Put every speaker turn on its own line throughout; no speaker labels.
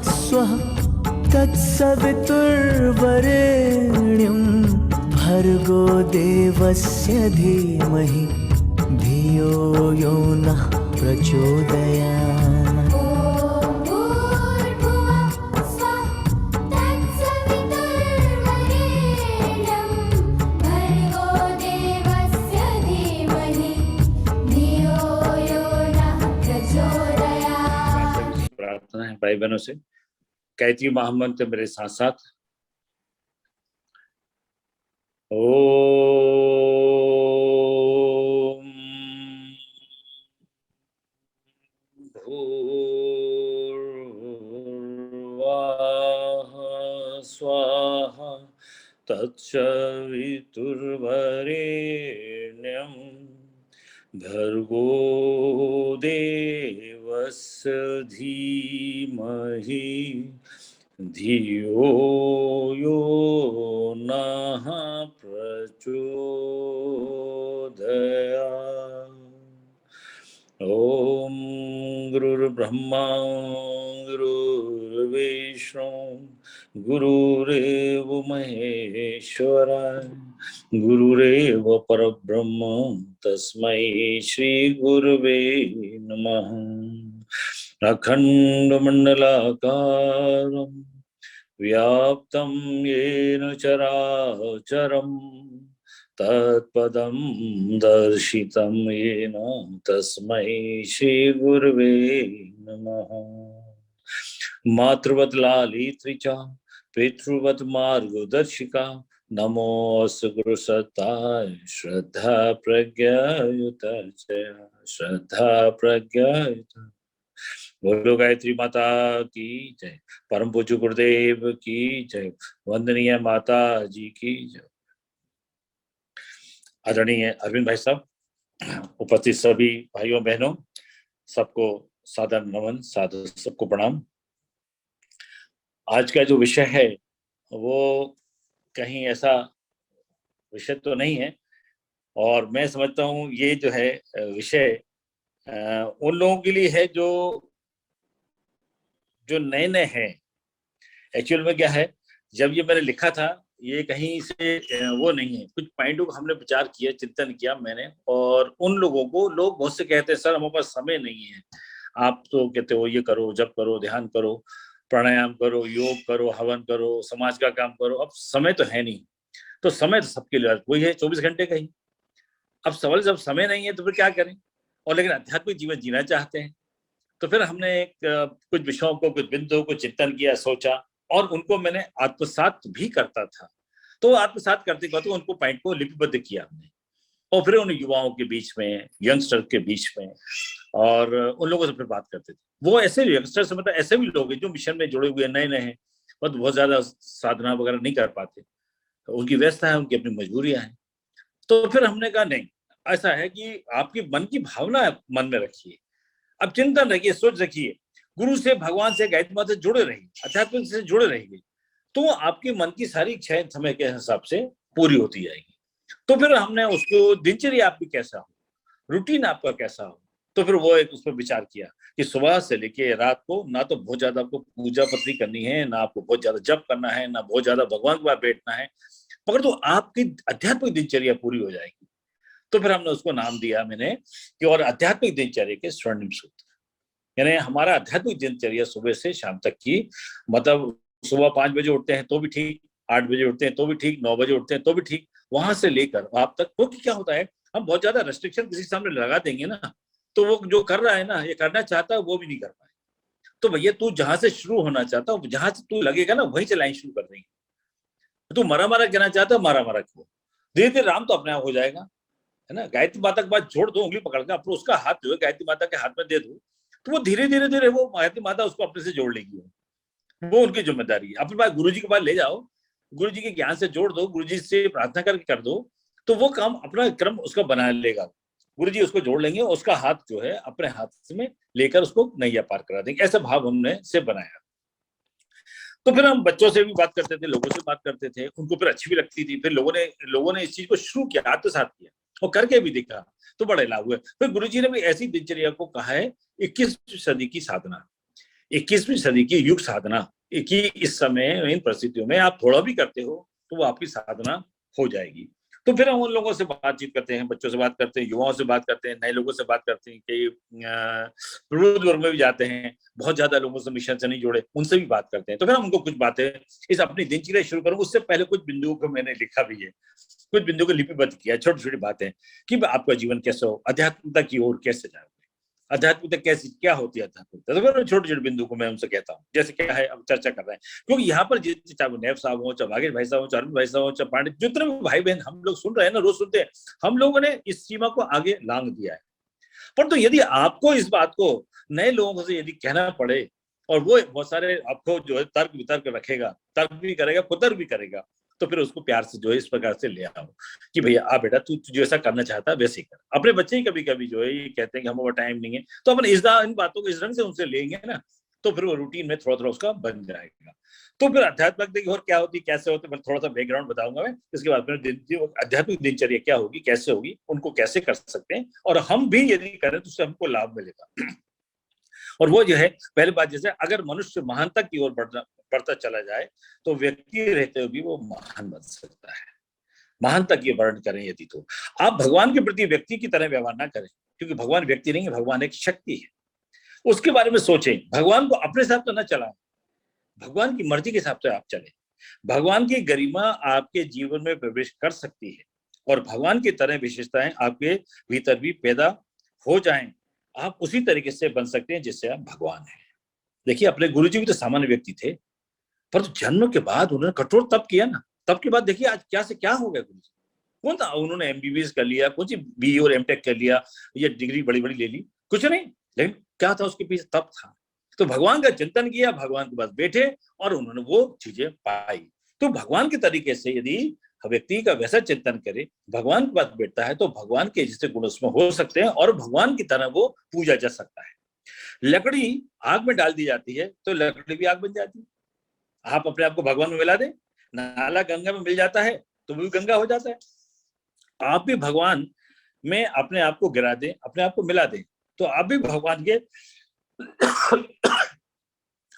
स्वः तत्सवितुर्वरेण्यं भर्गो देवस्य धीमहि धियो यो नः प्रचोदयात्।
प्रार्थना है भाई बहनों से, गायत्री महामंत्र मेरे साथ साथ। ओम भूर्भुवः स्वाहा तत्सवितुर्वरेण्यं भर्गो देवस्य धीमहि धियो यो नः प्रचोदयात्। ओम गुरुर्ब्रह्मा गुरुर्विष्णु गुरुरेव महेश्वरः गुरुरेव परब्रह्म तस्मै श्री गुरुवे नमः। अखंडमंडलाकारं व्याप्तं येन चराचरं तत्पदं दर्शितं येन तस्मै श्री गुरुवे नमः। मातृवत् लालित्रिचा पितृवत् मार्गदर्शिका नमोऽस्तु गुरुसत्ताय श्रद्धा प्रज्ञायुत श्रद्धा प्रज्ञायुत। बोलो गायत्री माता की जय, परम पूज्य गुरुदेव की जय, वंदनीय माता जी की जय। आदरणीय अरविंद भाई साहब, उपस्थित सभी भाइयों बहनों, सबको सादर नमन, सादर सबको प्रणाम। आज का जो विषय है वो कहीं ऐसा विषय तो नहीं है, और मैं समझता हूँ ये जो है विषय उन लोगों के लिए है जो नए नए हैं। एक्चुअल में क्या है, जब ये मैंने लिखा था ये कहीं से वो नहीं है, कुछ पॉइंटों का हमने विचार किया, चिंतन किया मैंने, और उन लोगों को लोग बहुत से कहते हैं सर हमारे पास समय नहीं है, आप तो कहते हो ये करो, जप करो, ध्यान करो, प्राणायाम करो, योग करो, हवन करो, समाज का काम करो। अब समय तो है नहीं, तो समय तो सबके लिए वही है 24 घंटे का ही। अब सवाल जब समय नहीं है तो फिर क्या करें, और लेकिन आध्यात्मिक जीवन जीना चाहते हैं, तो फिर हमने कुछ विषयों को, कुछ बिंदुओं को चिंतन किया, सोचा, और उनको मैंने आत्मसात भी करता था। तो आत्मसात करते करते उनको पॉइंट को लिपिबद्ध किया हमने, और फिर उन युवाओं के बीच में, यंगस्टर के बीच में, और उन लोगों से फिर बात करते थे। वो ऐसे यंगस्टर से मतलब ऐसे भी लोग हैं जो मिशन में जुड़े हुए नए नए हैं, बहुत ज्यादा साधना वगैरह नहीं कर पाते, तो उनकी व्यवस्था है, उनकी अपनी मजबूरियां हैं। तो फिर हमने कहा नहीं, ऐसा है कि आपकी मन की भावना मन में रखिए, अब चिंतन रखिए, सोच रखिए, गुरु से, भगवान से, गायत्री माता से जुड़े रहिए, अध्यात्म से जुड़े रहिए, तो आपके मन की सारी इच्छाएं समय के हिसाब से पूरी होती जाएगी। तो फिर हमने उसको, दिनचर्या आपकी कैसा हो, रूटीन आपका कैसा हो, तो फिर वो एक उस पर विचार किया कि सुबह से लेके रात को ना तो बहुत ज्यादा आपको पूजा पत्री करनी है, ना आपको बहुत ज्यादा जप करना है, ना बहुत ज्यादा भगवान के पास बैठना है, मगर तो आपकी आध्यात्मिक दिनचर्या पूरी हो जाएगी। तो फिर हमने उसको नाम दिया मैंने कि और आध्यात्मिक दिनचर्या के स्वर्णिम सूत्र, यानी हमारा आध्यात्मिक दिनचर्या सुबह से शाम तक की, मतलब सुबह 5 बजे उठते हैं तो भी ठीक, 8 बजे उठते हैं तो भी ठीक, 9 बजे उठते हैं तो भी ठीक, वहां से लेकर आप तक। क्योंकि क्या होता है, हम बहुत ज्यादा रेस्ट्रिक्शन किसी सामने लगा देंगे ना, तो वो जो कर रहा है ना, ये करना चाहता है, वो भी नहीं कर पाए। तो भैया तू जहां से शुरू होना चाहता है, जहां से तू लगेगा ना, वहीं से लाइन शुरू कर देंगे। तू मारा मारा कहना चाहता है, मारा मारा क्यों, धीरे धीरे राम तो अपने आप हो जाएगा, है ना। गायत्री माता के पास छोड़ दो, उंगली पकड़ के अपने उसका हाथ जो है गायत्री माता के हाथ में दे दो, तो वो धीरे धीरे धीरे वो गायत्री माता उसको अपने से जोड़ लेगी। वो उनकी जिम्मेदारी है। अपने पास गुरुजी के पास ले जाओ, गुरुजी के ज्ञान से जोड़ दो, गुरुजी से प्रार्थना करके कर दो, तो वो काम अपना क्रम उसका बना लेगा। गुरुजी उसको जोड़ लेंगे, उसका हाथ जो है अपने हाथ में लेकर उसको नैया पार करा देंगे। ऐसा भाव हमने से बनाया। तो फिर हम बच्चों से भी बात करते थे, लोगों से बात करते थे, उनको फिर अच्छी भी लगती थी। फिर लोगों ने इस चीज को शुरू किया, आत्मसात किया और करके भी दिखा, तो बड़े लाभ हुए। फिर गुरुजी ने भी ऐसी दिनचर्या को कहा है 21वीं सदी की साधना। 21वीं सदी की युग साधना की इस समय इन परिस्थितियों में आप थोड़ा भी करते हो तो वो आपकी साधना हो जाएगी। तो फिर हम उन लोगों से बातचीत करते हैं, बच्चों से बात करते हैं, युवाओं से बात करते हैं, नए लोगों से बात करते हैं, कई प्रबुद्ध वर्ग में भी जाते हैं, बहुत ज्यादा लोगों से मिशन से नहीं जुड़े, उनसे भी बात करते हैं। तो फिर हम उनको कुछ बातें इस अपनी दिनचर्या शुरू करूँ उससे पहले कुछ बिंदुओं को मैंने लिखा भी है, कुछ बिंदुओं को लिपिबद्ध किया, छोटी छोटी बातें कि आपका जीवन कैसे हो, अध्यात्मता की ओर कैसे जाए, आध्यात्मिकता कैसी क्या होती है आध्यात्मिकता। तो छोटे छोटे बिंदु को मैं उनसे कहता हूँ, जैसे क्या है अब चर्चा कर रहे हैं, क्योंकि यहाँ पर चाहे वो नैब साहब हो, चाहे भागेश भाई साहब हो, चाहे अरविंद भाई साहब हो, चाहे पांडे, जितने भी भाई बहन हम लोग सुन रहे हैं ना, रोज सुनते हैं, हम लोगों ने इस सीमा को आगे लांग दिया है। पर तो यदि आपको इस बात को नए लोगों से यदि कहना पड़े और वो बहुत सारे आपको जो है तर्क वितर्क रखेगा, तर्क भी करेगा, कुतर्क भी करेगा, तो फिर उसको प्यार से जो है इस प्रकार से ले आओ कि भैया आ बेटा तू जो ऐसा करना चाहता है वैसे ही कर। अपने बच्चे ही कभी कभी जो है ये कहते हैं कि हमारा टाइम नहीं है, तो अपन इन बातों को इस रंग से उनसे लेंगे ना, तो फिर वो रूटीन में थोड़ा थोड़ा उसका बन जाएगा। तो फिर आध्यात्मिक देखिए और क्या होती कैसे होते, मैं थोड़ा सा बैकग्राउंड बताऊंगा मैं, इसके बाद फिर आध्यात्मिक दिनचर्या क्या होगी, कैसे होगी, उनको कैसे कर सकते हैं, और हम भी यदि करें तो उससे हमको लाभ मिलेगा। और वो जो है पहली बात, जैसे अगर मनुष्य महानता की ओर बढ़ता चला जाए तो व्यक्ति रहते हुए भी वो महान बन सकता है। महानता की वर्णन करें यदि तो आप भगवान के प्रति व्यक्ति की तरह व्यवहार ना करें, क्योंकि भगवान व्यक्ति नहीं है, भगवान एक शक्ति है। उसके बारे में सोचें, भगवान को अपने हिसाब से ना चलाएं, भगवान की मर्जी के हिसाब से आप चलें। भगवान की गरिमा आपके जीवन में प्रवेश कर सकती है और भगवान की तरह विशेषताएं आपके भीतर भी पैदा हो जाएं। आप उसी तरीके से बन सकते हैं जिससे आप भगवान हैं। देखिए अपने गुरुजी भी तो सामान्य व्यक्ति थे, पर तो जन्म के बाद उन्होंने कठोर तप किया ना, तब के बाद देखिए आज क्या से क्या हो गया गुरुजी। कौन था, उन्होंने एमबीबीएस कर लिया, कुछ बी और एमटेक कर लिया, ये डिग्री बड़ी बड़ी ले ली, कुछ नहीं, लेकिन क्या था उसके पीछे, तप था। तो भगवान का चिंतन किया, भगवान के पास बैठे और उन्होंने वो चीजें पाई। तो भगवान के तरीके से यदि व्यक्ति का वैसा चिंतन करे, भगवान के पास बैठता है, तो भगवान के जैसे गुण उसमें हो सकते हैं और भगवान की तरह वो पूजा जा सकता है। लकड़ी आग में डाल दी जाती है तो लकड़ी भी आग बन जाती है। आप अपने आप को भगवान में मिला दें, नाला गंगा में मिल जाता है तो वो भी गंगा हो जाता है। आप भी भगवान में अपने आप को गिरा दें, अपने आप को मिला दें, तो आप भी भगवान के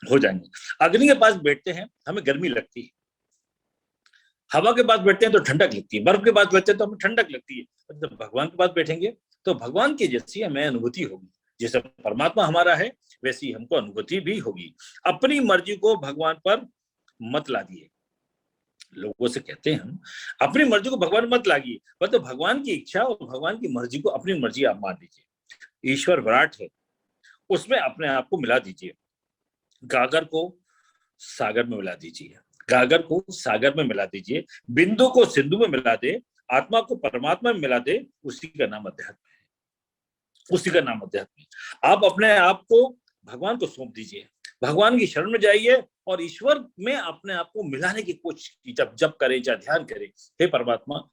हो जाएंगे। अग्नि के पास बैठते हैं हमें गर्मी लगती है, हवा के पास बैठते हैं तो ठंडक लगती है, बर्फ के पास बैठते हैं तो हमें ठंडक लगती है। जब भगवान के पास बैठेंगे तो भगवान की जैसी हमें अनुभूति होगी, जैसे परमात्मा हमारा है वैसी हमको अनुभूति भी होगी। अपनी मर्जी को भगवान पर मत लादिए। लोगों से कहते हैं हम अपनी मर्जी को भगवान मत लागिए, मतलब भगवान की इच्छा और भगवान की मर्जी को अपनी मर्जी आप मान लीजिए। ईश्वर विराट है, उसमें अपने आप को मिला दीजिए। गागर को सागर में मिला दीजिए, गागर को सागर में मिला दीजिए, बिंदु को सिंधु में मिला दे, आत्मा को परमात्मा में मिला दे, उसी का नाम अध्यात्म है, उसी का नाम अध्यात्म है। आप अपने आप को भगवान को सौंप दीजिए, भगवान की शरण में जाइए और ईश्वर में अपने आप को मिलाने की कोशिश की, जब करें चाहे ध्यान करें, हे परमात्मा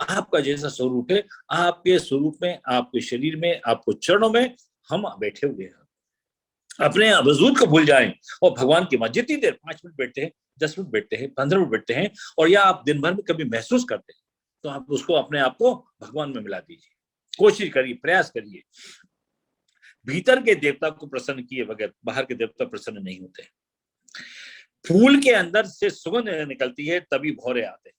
आपका जैसा स्वरूप है, आपके स्वरूप में, आपके शरीर में, आपको चरणों में हम बैठे हुए हैं। अपने वजूद को भूल जाएं और भगवान की मां जितनी देर 5 मिनट बैठते हैं, 10 मिनट बैठते हैं, 15 मिनट बैठते हैं, और या आप दिन भर में कभी महसूस करते हैं तो आप उसको अपने आप को भगवान में मिला दीजिए। कोशिश करिए, प्रयास करिए। भीतर के देवता को प्रसन्न किए बगैर बाहर के देवता प्रसन्न नहीं होते। फूल के अंदर से सुगंध निकलती है तभी भौरे आते हैं,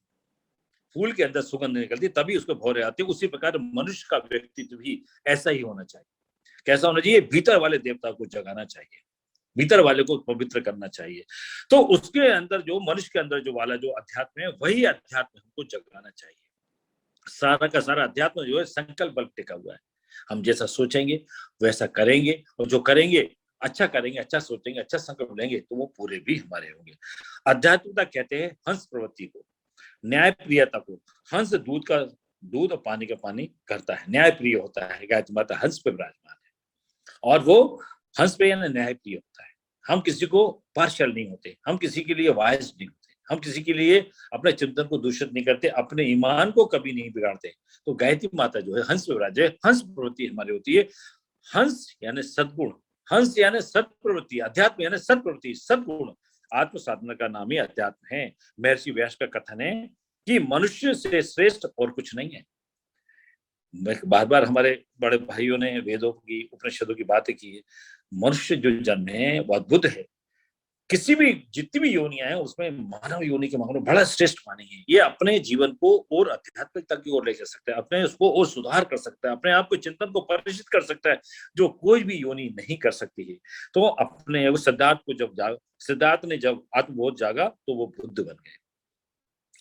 फूल के अंदर सुगंध निकलती है तभी उसको भौरे आते हैं। उसी प्रकार मनुष्य का व्यक्तित्व भी ऐसा ही होना चाहिए। कैसा होना चाहिए? भीतर वाले देवता को जगाना चाहिए, भीतर वाले को पवित्र करना चाहिए। तो उसके अंदर जो मनुष्य के अंदर जो वाला जो अध्यात्म है, वही अध्यात्म हमको जगाना चाहिए। सारा का सारा अध्यात्म जो है संकल्प बल टिका हुआ है। हम जैसा सोचेंगे वैसा करेंगे, और जो करेंगे अच्छा करेंगे, अच्छा सोचेंगे, अच्छा संकल्प लेंगे, तो वो पूरे भी हमारे होंगे। आध्यात्मिकता कहते हैं हंस प्रवृत्ति को, न्याय प्रियता को। हंस दूध का दूध और पानी का पानी करता है, न्याय प्रिय होता है। गायत्री माता हंस पे विराजमान है और वो हंस पे यानी न्याय प्रिय होता है। हम किसी को पार्शियल नहीं होते, हम किसी के लिए वायस नहीं होते, हम किसी के लिए अपने चिंतन को दूषित नहीं करते, अपने ईमान को कभी नहीं बिगाड़ते। तो गायत्री माता जो है हंस पे विराजे, हंस प्रवृत्ति हमारी होती है। हंस यानी सद्गुण, हंस यानी सत्प्रवृत्ति, अध्यात्म यानी सत्प्रवृत्ति, सद्गुण। आत्म साधना का नाम ही अध्यात्म है। महर्षि व्यास का कथन है कि मनुष्य से श्रेष्ठ और कुछ नहीं है। बार बार हमारे बड़े भाइयों ने वेदों की, उपनिषदों की बातें की है। मनुष्य जो जन्म है वो अद्भुत है। किसी भी जितनी भी योनियां हैं उसमें मानव योनि के मामले में बड़ा श्रेष्ठ मानी है। ये अपने जीवन को और आध्यात्मिकता की ओर ले जा सकता है, अपने उसको और सुधार कर सकता है, अपने आप को चिंतन को परिचित कर सकता है, जो कोई भी योनि नहीं कर सकती है। तो अपने सिद्धार्थ को सिद्धार्थ ने जब आत्मबोध जागा तो वो बुद्ध बन गए।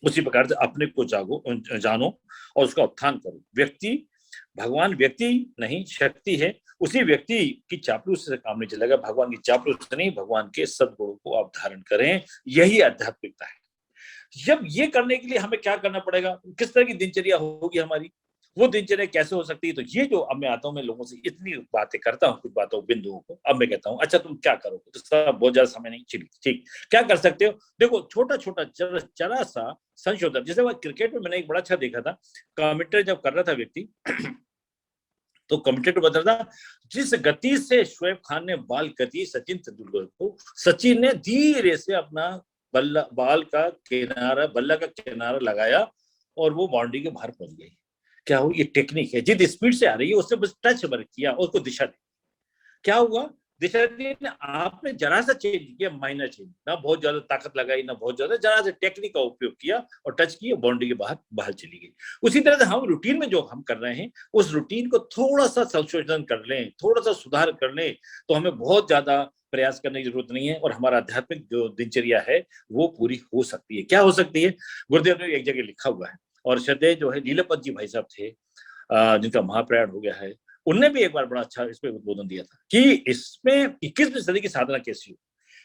उसी प्रकार से अपने को जानो और उसका उत्थान करो। भगवान व्यक्ति नहीं शक्ति है, उसी व्यक्ति की चापलूसी से काम नहीं चलेगा। भगवान की चापलूसी से नहीं, भगवान के सद्गुणों को आप धारण करें, यही आध्यात्मिकता है। जब ये करने के लिए हमें क्या करना पड़ेगा, किस तरह की दिनचर्या होगी हमारी, वो दिनचर्या कैसे हो सकती है। तो ये जो अब मैं आता हूँ, मैं लोगों से इतनी बातें करता हूँ, कुछ बातों बिंदुओं को, अब मैं कहता हूँ अच्छा तुम क्या करोगे, तो सब बहुत ज्यादा समय नहीं, चलिए ठीक क्या कर सकते हो। देखो छोटा छोटा जरा सा संशोधन, जैसे वो क्रिकेट में मैंने एक बड़ा अच्छा देखा था, कमेंटेटर जब कर रहा था व्यक्ति तो कमेंटेटर बता रहा था, जिस गति से शोएब खान ने बॉल गति सचिन तेंदुलकर को, सचिन ने धीरे से अपना बल्ला का किनारा लगाया और वो बाउंड्री के बाहर पहुंच गई। क्या हो, ये टेक्निक है, जिस स्पीड से आ रही है उससे बस टच किया, उसको दिशा दी। क्या हुआ, दिशा दी, आपने जरा सा चेंज किया, माइनर चेंज, ना बहुत ज्यादा ताकत लगाई ना बहुत ज्यादा, जरा सा टेक्निक का उपयोग किया और टच किया, बाउंड्री के बाहर चली गई। उसी तरह से हम रूटीन में जो हम कर रहे हैं, उस रूटीन को थोड़ा सा संशोधन कर लें, थोड़ा सा सुधार कर लें, तो हमें बहुत ज्यादा प्रयास करने की जरूरत नहीं है और हमारा आध्यात्मिक जो दिनचर्या है वो पूरी हो सकती है। क्या हो सकती है, गुरुदेव ने एक जगह लिखा हुआ है, और श्रद्धेय जो है लीलापत जी भाई साहब थे, जिनका महाप्रयाण हो गया है, उनने भी एक बार बड़ा अच्छा इस पे उद्बोधन दिया था कि इसमें 21वीं सदी की साधना कैसी हो।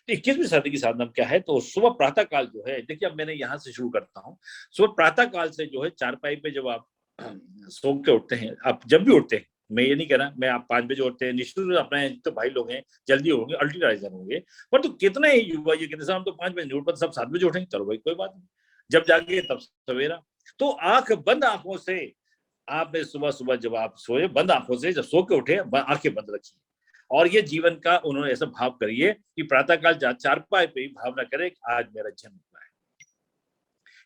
तो 21वीं सदी की साधना क्या है, तो सुबह प्रातः काल जो है, देखिए अब मैंने यहाँ से शुरू करता हूँ। सुबह प्रातः काल से जो है चारपाई पे जब आप सो के उठते हैं, आप जब भी उठते हैं, मैं ये नहीं कह रहा मैं आप 5 बजे उठते हैं, निश्चित अपने तो भाई लोग हैं जल्दी होंगे, अल्ट्रा राइजर होंगे, पर तो कितना ही युवा ये कहते हम तो 5 बजे नहीं उठ पाते, सब 7 बजे उठेंगे, चलो भाई कोई बात नहीं, जब जागे तब सवेरा। तो बंद आंखों से आपने सुबह सुबह जब आप सोए, बंद आंखों से जब सो के उठे, आंखें बंद रखिए और ये जीवन का उन्होंने ऐसा भाव करिए कि प्रातःकाल चारपाई पे भावना करे कि आज मेरा जन्म हुआ है।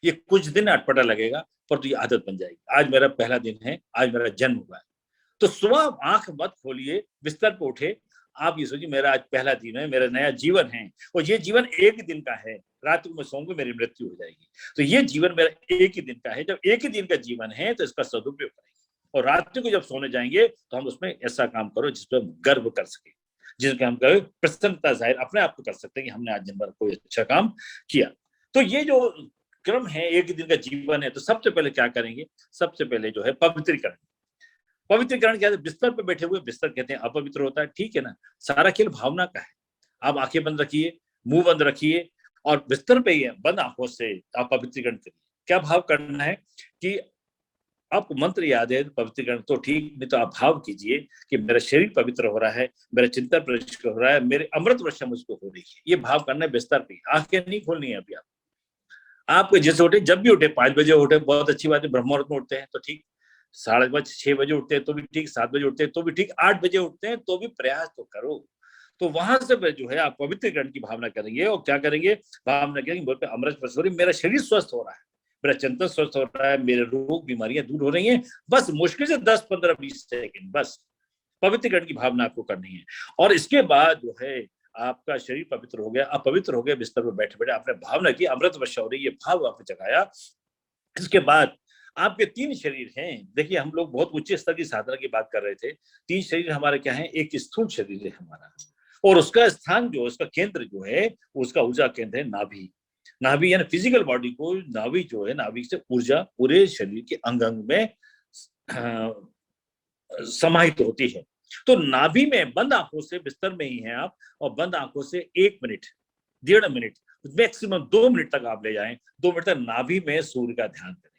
ये कुछ दिन अटपटा लगेगा पर तो ये आदत बन जाएगी, आज मेरा पहला दिन है, आज मेरा जन्म हुआ है। तो सुबह आंख मत खोलिए, बिस्तर पर उठे, आप ये सोचिए मेरा आज पहला दिन है, मेरा नया जीवन है, और ये जीवन एक दिन का है, रात को मैं सोऊंगा मेरी मृत्यु हो जाएगी। तो ये जीवन मेरा एक ही दिन का है, जब एक ही दिन का जीवन है तो इसका सदुपयोग करेंगे, और रात्रि को जब सोने जाएंगे तो हम उसमें ऐसा काम करो जिसपे हम गर्व कर सके, जिसके हम कहे प्रसन्नता जाहिर अपने आप को कर सकते हैं कि हमने आज दिन भर कोई अच्छा काम किया। तो ये जो क्रम है, एक दिन का जीवन है, तो सबसे पहले क्या करेंगे, सबसे पहले जो है पवित्रीकरण। पवित्रीकरण क्या है, बिस्तर पे बैठे हुए, बिस्तर कहते हैं अपवित्र होता है, ठीक है ना, सारा खेल भावना का है। आप आंखें बंद रखिए, मुंह बंद रखिए और बिस्तर पे ही है, बंद आंखों से आप पवित्रीकरण करिए। क्या भाव करना है कि आपको मंत्र याद है पवित्रीकरण तो ठीक, नहीं तो आप भाव कीजिए कि मेरा शरीर पवित्र हो रहा है, मेरा चिंतन प्रविष्ट हो रहा है, मेरे अमृत वर्षा मुझको हो रही है। ये भाव करना है बिस्तर पे, आंखें नहीं खोलनी है अभी। आप जैसे उठे, जब भी उठे, 5 बजे उठे बहुत अच्छी बात है, ब्रह्म मुहूर्त में उठते हैं तो ठीक, 5:30 6 बजे उठते हैं तो भी ठीक, 7 बजे उठते हैं तो भी ठीक, 8 बजे उठते हैं तो भी प्रयास तो करो। तो वहां से जो है आप पवित्रीकरण की भावना करेंगे और क्या करेंगे, भावना करेंगे बोलते अमृत वर्षा हो रही, मेरा शरीर स्वस्थ हो रहा है, मेरा चिंतन स्वस्थ हो रहा है, मेरे रोग बीमारियां दूर हो रही हैं। बस मुश्किल से 10 15 20 सेकंड बस पवित्रीकरण की भावना आपको करनी है। और इसके बाद जो है आपका शरीर पवित्र हो गया, आप पवित्र हो गए, बिस्तर पर बैठे बैठे आपने भावना की अमृत वर्षा हो रही, ये भाव आपने जगाया। इसके बाद आपके 3 शरीर हैं। देखिए हम लोग बहुत उच्च स्तर की साधना की बात कर रहे थे। 3 शरीर हमारे क्या है, एक स्थूल शरीर है हमारा, और उसका स्थान जो, उसका केंद्र जो है, उसका ऊर्जा केंद्र है नाभि। नाभि यानी फिजिकल बॉडी को, नाभि जो है, नाभि से ऊर्जा पूरे शरीर के अंग अंग में समाहित होती है। तो नाभि में बंद आंखों से, बिस्तर में ही हैं आप, और बंद आंखों से 1 मिनट 1.5 मिनट मैक्सिमम 2 मिनट तक आप ले जाएं, 2 मिनट तक नाभि में सूर्य का ध्यान करें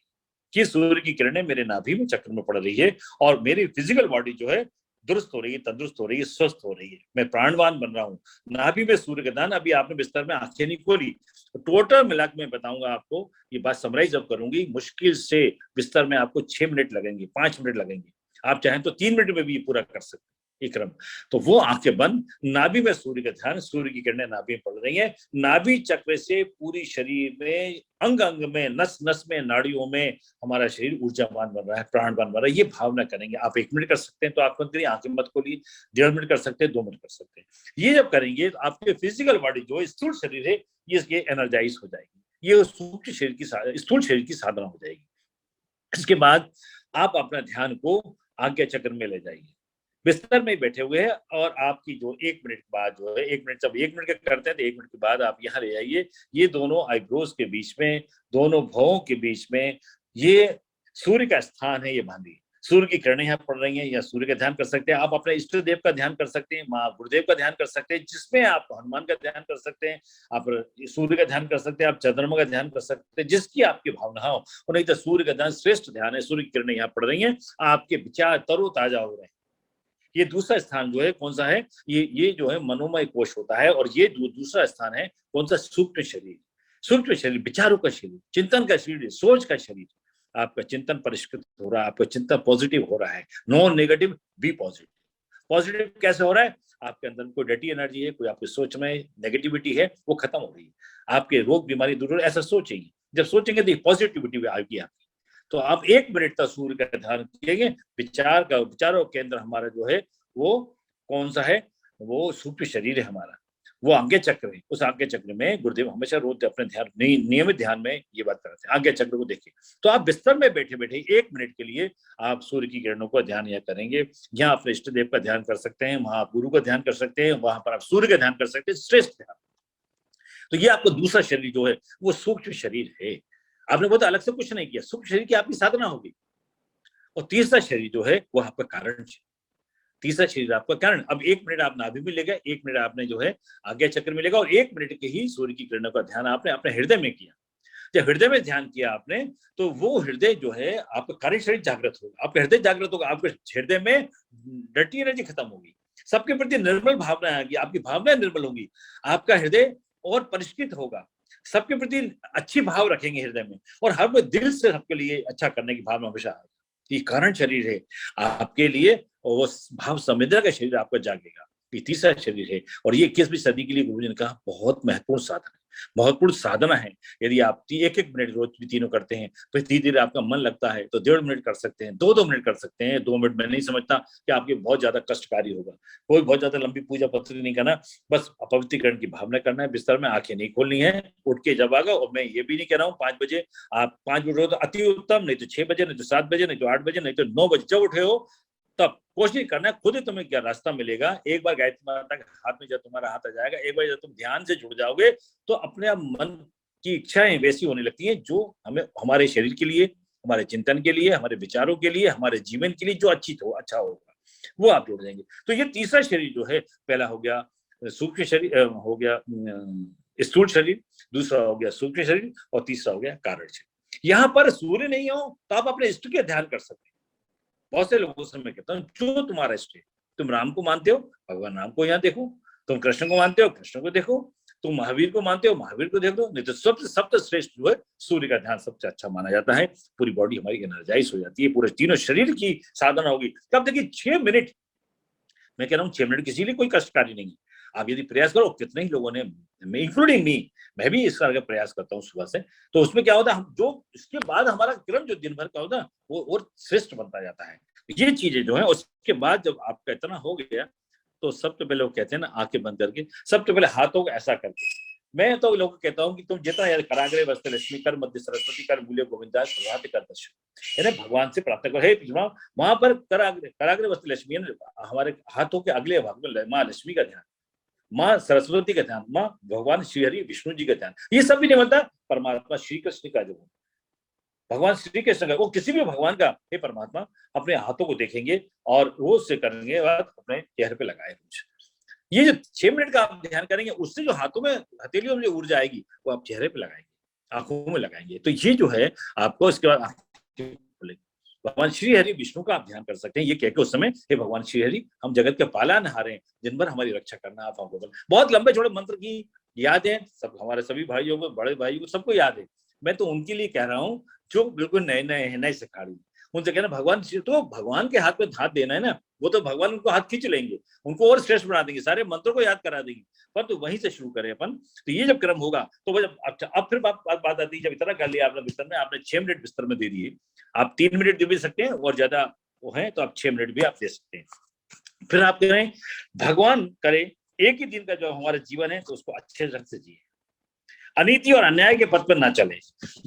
कि सूर्य की किरणें मेरे नाभि में चक्र में पड़ रही है और मेरी फिजिकल बॉडी जो है दुरुस्त हो रही है, तंदुरुस्त हो रही है, स्वस्थ हो रही है, मैं प्राणवान बन रहा हूँ। नाभि में सूर्य का ध्यान। अभी आपने बिस्तर में आंखें नहीं खोली, टोटल मिला के मैं बताऊंगा आपको, ये बात समराइज जब करूंगी, मुश्किल से बिस्तर में आपको 6 मिनट लगेंगे, 5 मिनट लगेंगे, आप चाहें तो 3 मिनट में भी पूरा कर सकते हैं। ये क्रम। तो वो आंखें बंद, नाभि में सूर्य का ध्यान, सूर्य की किरणें नाभि में पड़ रही है, नाभि चक्र से पूरी शरीर में, अंग अंग में, नस नस में, नाड़ियों में हमारा शरीर ऊर्जावान बन रहा है, प्राणवान बन रहा है। ये भावना करेंगे। आप 1 मिनट कर सकते हैं तो आप मत करिए, आंखें मत खोलिए। 1.5 मिनट कर सकते हैं, 2 मिनट कर सकते हैं। ये जब करेंगे तो आपके फिजिकल बॉडी जो स्थूल शरीर है ये एनर्जाइज हो जाएगी। ये सूक्ष्म शरीर की, स्थूल शरीर की साधना हो जाएगी। इसके बाद आप अपना ध्यान को आज्ञा चक्र में ले जाइए। बिस्तर में बैठे हुए हैं और आपकी जो 1 मिनट के बाद जो है, 1 मिनट, जब 1 मिनट का करते हैं तो 1 मिनट के बाद आप यहाँ ले आइए। ये दोनों आईब्रोज के बीच में, दोनों भौं के बीच में ये सूर्य का स्थान है, ये बांधिए। सूर्य की किरणें यहाँ पड़ रही हैं, या सूर्य का ध्यान कर सकते हैं। आप अपने इष्ट देव का ध्यान कर सकते हैं, माँ गुरुदेव का ध्यान कर सकते हैं, जिसमें आप हनुमान का ध्यान कर सकते हैं, आप सूर्य का ध्यान कर सकते हैं, आप चंद्रमा का ध्यान कर सकते हैं, जिसकी आपकी भावना हो। और नहीं तो सूर्य का ध्यान श्रेष्ठ ध्यान है। सूर्य की किरणें यहाँ पड़ रही हैं, आपके विचार तरोताजा हो रहे हैं। ये दूसरा स्थान जो है कौन सा है, ये जो है मनोमय कोश होता है। और ये दूसरा स्थान है कौन सा, सूक्ष्म शरीर। सूक्ष्म शरीर विचारों का शरीर, चिंतन का शरीर, सोच का शरीर। आपका चिंतन परिष्कृत हो रहा है, आपका चिंतन पॉजिटिव हो रहा है। No negative, be positive. Positive कैसे हो रहा है, आपके अंदर कोई डटी एनर्जी है, कोई आपकी सोच में नेगेटिविटी है, वो खत्म हो रही है। आपके रोग बीमारी दूर हो रही है, ऐसा सोचेंगे। जब सोचेंगे तो पॉजिटिविटी आएगी आपकी। तो आप 1 मिनट तक सूर्य का ध्यान करेंगे। विचारों के अंदर हमारा जो है वो कौन सा है, वो सूक्ष्म शरीर है हमारा, वो आज्ञा चक्र है। उस आज्ञा चक्र में गुरुदेव हमेशा रोज अपने ध्यान, नियमित ध्यान में ये बात करते हैं। आज्ञा चक्र को देखिए। तो आप बिस्तर में बैठे बैठे 1 मिनट के लिए आप सूर्य की किरणों का ध्यान यहाँ करेंगे। यहाँ अपने इष्ट देव का ध्यान कर सकते हैं, वहां आप गुरु का ध्यान कर सकते हैं, वहां पर आप सूर्य का ध्यान कर सकते हैं, श्रेष्ठ ध्यान। तो ये आपका दूसरा शरीर जो है वो सूक्ष्म शरीर है। आपने बहुत अलग से कुछ नहीं किया, सूक्ष्म शरीर की आपकी साधना होगी। और तीसरा शरीर जो है वो आपका कारण है। तीसरा शरीर आपका कारण। अब 1 मिनट आप नाभि में ले गए, 1 मिनट आपने जो है आज्ञा चक्र में लेगा, और 1 मिनट के ही सूर्य की किरणों का ध्यान आपने अपने हृदय में किया। जब हृदय में ध्यान किया आपने, तो वो हृदय जो है आपका कार्य शरीर जागृत होगा, आपका हृदय जागृत होगा, आपके हृदय में डर्टी एनर्जी खत्म होगी, सबके प्रति निर्मल भावना आएगी, आपकी भावनाएं निर्मल होंगी, आपका हृदय और परिष्कृत होगा, सबके प्रति अच्छी भाव रखेंगे हृदय में, और हर कोई दिल से सबके लिए अच्छा करने की भावना हमेशा आएगी। ये कारण शरीर है आपके लिए, और वो भाव संवेदना का शरीर आपका जागेगा। ये तीसरा शरीर है, और ये 21वीं सदी के लिए गुरुजी ने कहा बहुत महत्वपूर्ण साधन है, महत्वपूर्ण साधना है। यदि आप 1-1 मिनट रोज भी तीनों करते हैं तो धीरे धीरे आपका मन लगता है, तो 1.5 मिनट कर सकते हैं, 2-2 मिनट कर सकते हैं। 2 मिनट में नहीं समझता कि आपके बहुत ज्यादा कष्टकारी होगा। कोई बहुत ज्यादा लंबी पूजा पत्री नहीं करना, बस अपवित्रीकरण की भावना करना है। बिस्तर में आंखें नहीं खोलनी है, उठ के जब आगा। और मैं ये भी नहीं कह रहा हूँ 5 बजे, आप 5 बजे तो अति उत्तम, नहीं तो 6 बजे, नहीं तो 7 बजे, नहीं तो 8 बजे, नहीं तो 9 बजे जब उठे हो तब कोशिश करना है। खुद ही तुम्हें क्या रास्ता मिलेगा। एक बार गायत्री माता के हाथ में जब तुम्हारा हाथ आ जाएगा, एक बार जब तुम ध्यान से जुड़ जाओगे, तो अपने आप मन की इच्छाएं वैसी होने लगती हैं जो हमें, हमारे शरीर के लिए, हमारे चिंतन के लिए, हमारे विचारों के लिए, हमारे जीवन के लिए जो अच्छा होगा, वो आप जुड़ जाएंगे। तो ये तीसरा शरीर जो है, पहला हो गया सूक्ष्म शरीर, हो गया स्थूल शरीर, दूसरा हो गया सूक्ष्म शरीर, और तीसरा हो गया कारण शरीर। यहाँ पर सूर्य नहीं हो तो आप अपने इष्ट के ध्यान कर सकते हैं। बहुत से लोगों से मैं कहता हूँ, जो तुम्हारा इष्ट है, तुम राम को मानते हो, भगवान राम को यहाँ देखो, तुम कृष्ण को मानते हो, कृष्ण को देखो, तुम महावीर को मानते हो, महावीर को देखो। नहीं तो सबसे श्रेष्ठ जो है सूर्य का ध्यान सबसे अच्छा माना जाता है। पूरी बॉडी हमारी एनर्जाइज हो जाती है, पूरे तीनों शरीर की साधना होगी। तब देखिए 6 मिनट, मैं कह रहा हूँ 6 मिनट किसी लिए कोई कष्टकारी नहीं है। आप यदि प्रयास करो, कितने ही लोगों ने, इंक्लूडिंग मी, मैं भी इस तरह का प्रयास करता हूँ सुबह से, तो उसमें क्या होता है, हम जो इसके बाद हमारा क्रम जो दिन भर का होता है वो और श्रेष्ठ बनता जाता है। ये चीजें जो है, उसके बाद जब आपका इतना हो गया, तो सबसे पहले वो कहते हैं ना, आंखें बंद करके, सबसे पहले हाथों को ऐसा करके, मैं तो लोगों को कहता हूँ कि तुम जितना यार कराग्रे वस्त्र लक्ष्मी कर, मध्य सरस्वती कर, मूल्य गोविंदास प्रभात कर दर्शन, यानी भगवान से प्रार्थना करो, हे पिछड़ा वहां पर कराग्रे वस्त्र लक्ष्मी, हमारे हाथों के अगले भाग में माँ लक्ष्मी का ध्यान, माँ सरस्वती का ध्यान, माँ भगवान श्री हरि विष्णु जी का ध्यान। ये सब भी नहीं बनता, परमात्मा श्री कृष्ण का जो, भगवान श्री कृष्ण का, वो किसी भी भगवान का, हे परमात्मा, अपने हाथों को देखेंगे और रोज से करेंगे, बाद अपने चेहरे पे लगाए रोज। ये जो 6 मिनट का आप ध्यान करेंगे, उससे जो हाथों में, हथेलियों में जो ऊर्जा आएगी, वो आप चेहरे पे लगाएंगे, आंखों में लगाएंगे। तो ये जो है आपको, इसके बाद भगवान श्री हरि विष्णु का आप ध्यान कर सकते हैं। ये कह के उस समय, हे भगवान श्री हरि, हम जगत के पालनहार हैं, दिन भर हमारी रक्षा करना, आप हमको बल। बहुत लंबे छोटे मंत्र की याद है, सब हमारे सभी भाइयों को, बड़े भाइयों को, सबको याद है। मैं तो उनके लिए कह रहा हूँ जो बिल्कुल नए नए हैं, नए सिखाड़ी, उनसे कहना भगवान, तो भगवान के हाथ में हाथ देना है ना, वो तो भगवान उनको हाथ खींच लेंगे, उनको और श्रेष्ठ बना देंगे, सारे मंत्रों को याद करा देंगे, पर तो वहीं से शुरू करें अपन। तो ये जब क्रम होगा तो वो जब अब फिर बात आती है, जब इतना कर लिया आपने बिस्तर में, आपने 6 मिनट बिस्तर में दे दिए, आप 3 मिनट दे भी सकते हैं और ज्यादा वो है तो आप 6 मिनट भी आप दे सकते हैं। फिर आप कह रहे हैं भगवान करे एक ही दिन का जो हमारा जीवन है तो उसको अच्छे ढंग से जिए, अनीति और अन्याय के पथ पर ना चले,